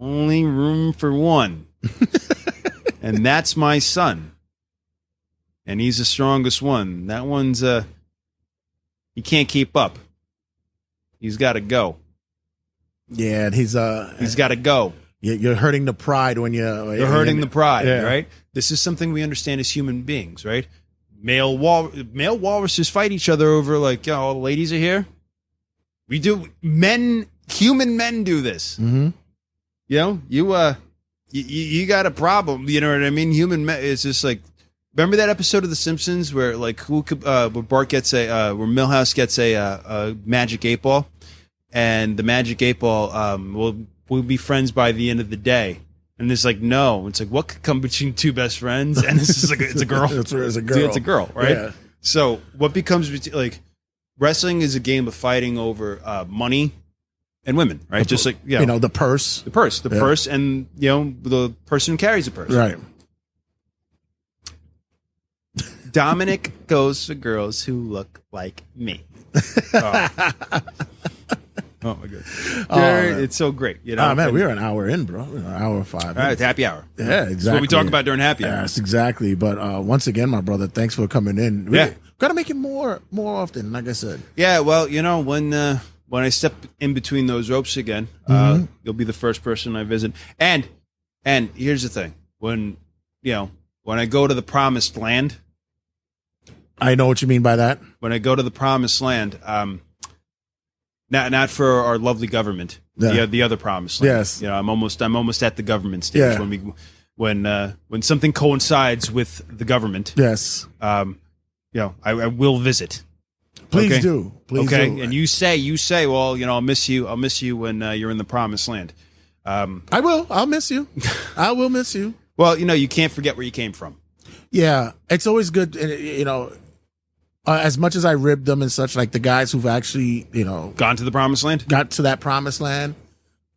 Only room for one. And that's my son. And he's the strongest one. That one's, he can't keep up. He's got to go. Yeah, and he's got to go. You're hurting the pride when you're hurting the pride, yeah. Right? This is something we understand as human beings, right? Male walruses fight each other over like, yo, all the ladies are here. We do. Human men do this. Mm-hmm. You know, you got a problem. You know what I mean? Human men. It's just like, remember that episode of The Simpsons where like where Bart gets where Milhouse gets a magic 8-ball, and the magic 8-ball we'll be friends by the end of the day. And it's like, no. It's like, what could come between two best friends? And this is like, it's a girl. It's a girl. It's a girl, right? Yeah. So what becomes like wrestling is a game of fighting over money and women, right? Just like, you know, the purse, purse, and you know the person who carries the purse, right? Dominic goes for girls who look like me. Oh my god, it's so great. You know, man, we're an hour in, bro. We're an hour 5 minutes. All right, happy hour. Yeah, exactly. That's what we talk about during happy hour. Yes, exactly. But once again, my brother, thanks for coming in. Gotta make it more often, like I said. Yeah, well, you know, when I step in between those ropes again, you'll be the first person I visit. And here's the thing: when I go to the promised land, I know what you mean by that. When I go to the promised land, not for our lovely government, the other promised land. Yes, you know, I'm almost at the government stage when something coincides with the government. Yes, you know, I will visit. Please do. Please do. And you say, well, you know, I'll miss you when you're in the promised land. I will. I'll miss you. I will miss you. Well, you know, you can't forget where you came from. Yeah, it's always good, you know, as much as I ribbed them and such, like the guys who've actually, you know, got to that promised land,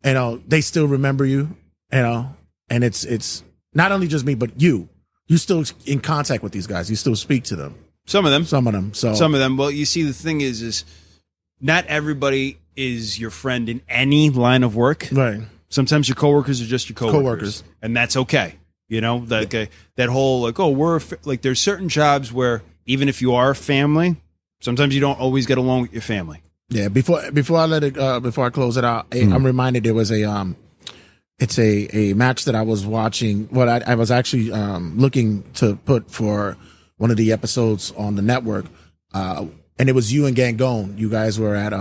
you know, they still remember you, you know, and it's not only just me, but you still in contact with these guys. You still speak to them. Some of them. Well, you see, the thing is not everybody is your friend in any line of work. Right. Sometimes your coworkers are just your coworkers. And that's okay. You know, like that whole like, oh, there's certain jobs where even if you are a family, sometimes you don't always get along with your family. Yeah. Before I close it out, I'm reminded there was it's a match that I was watching. I was actually looking to put for one of the episodes on the network, and it was you and Gangone. You guys were at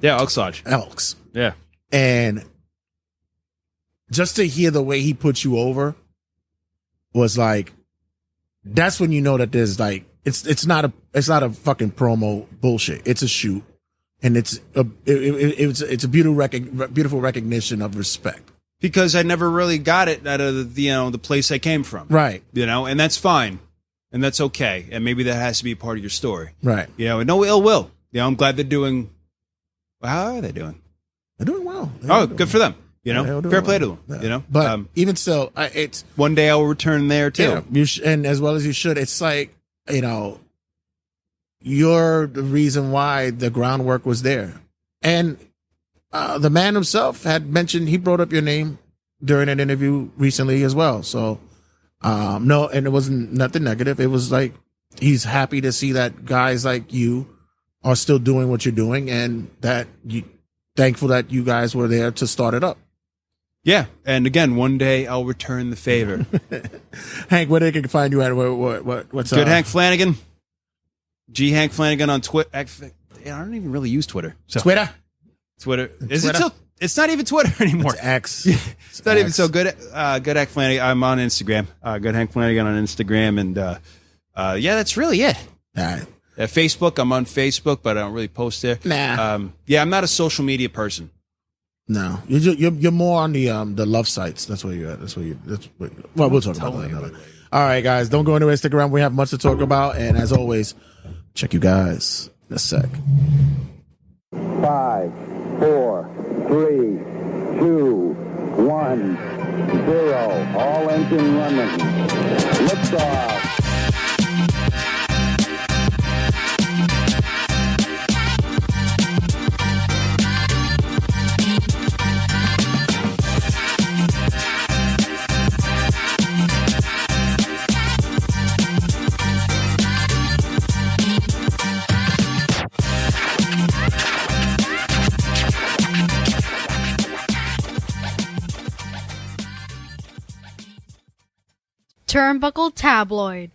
Elks Lodge. Elks. Yeah. And just to hear the way he put you over was like, that's when you know that there's like, it's not a fucking promo bullshit. It's a shoot, and it's a beautiful recognition of respect. Because I never really got it out of the place I came from. Right. You know, and that's fine. And that's okay. And maybe that has to be a part of your story. Right. You know, and no ill will. You know, I'm glad they're doing. Well, how are they doing? They're doing well. Good for them. You know, fair play to them. Yeah. You know, but even still, it's one day I will return there too. Yeah, and as well as you should. It's like, you know, you're the reason why the groundwork was there, and the man himself had mentioned, he brought up your name during an interview recently as well. So, no, and it wasn't nothing negative. It was like, he's happy to see that guys like you are still doing what you're doing, and that thankful that you guys were there to start it up. Yeah, and again, one day I'll return the favor. Hank, where they can find you at? What's good? Hank Flanagan, Hank Flanagan on Twitter. I don't even really use Twitter. So. Twitter. Twitter. Is it still? It's not even Twitter anymore. It's X. It's not even so good. Good Hank Flanagan. I'm on Instagram. Good Hank Flanagan on Instagram, and yeah, that's really it. All right. Facebook. I'm on Facebook, but I don't really post there. Nah. Yeah, I'm not a social media person. No, you're more on the love sites. That's where you're at. Well, we'll talk about that another. All right, guys, don't go into Instagram. We have much to talk about, and as always, check you guys in a sec. 5, 4, 3, 2, 1, 0. All engine running. Liftoff. Turnbuckle Tabloid.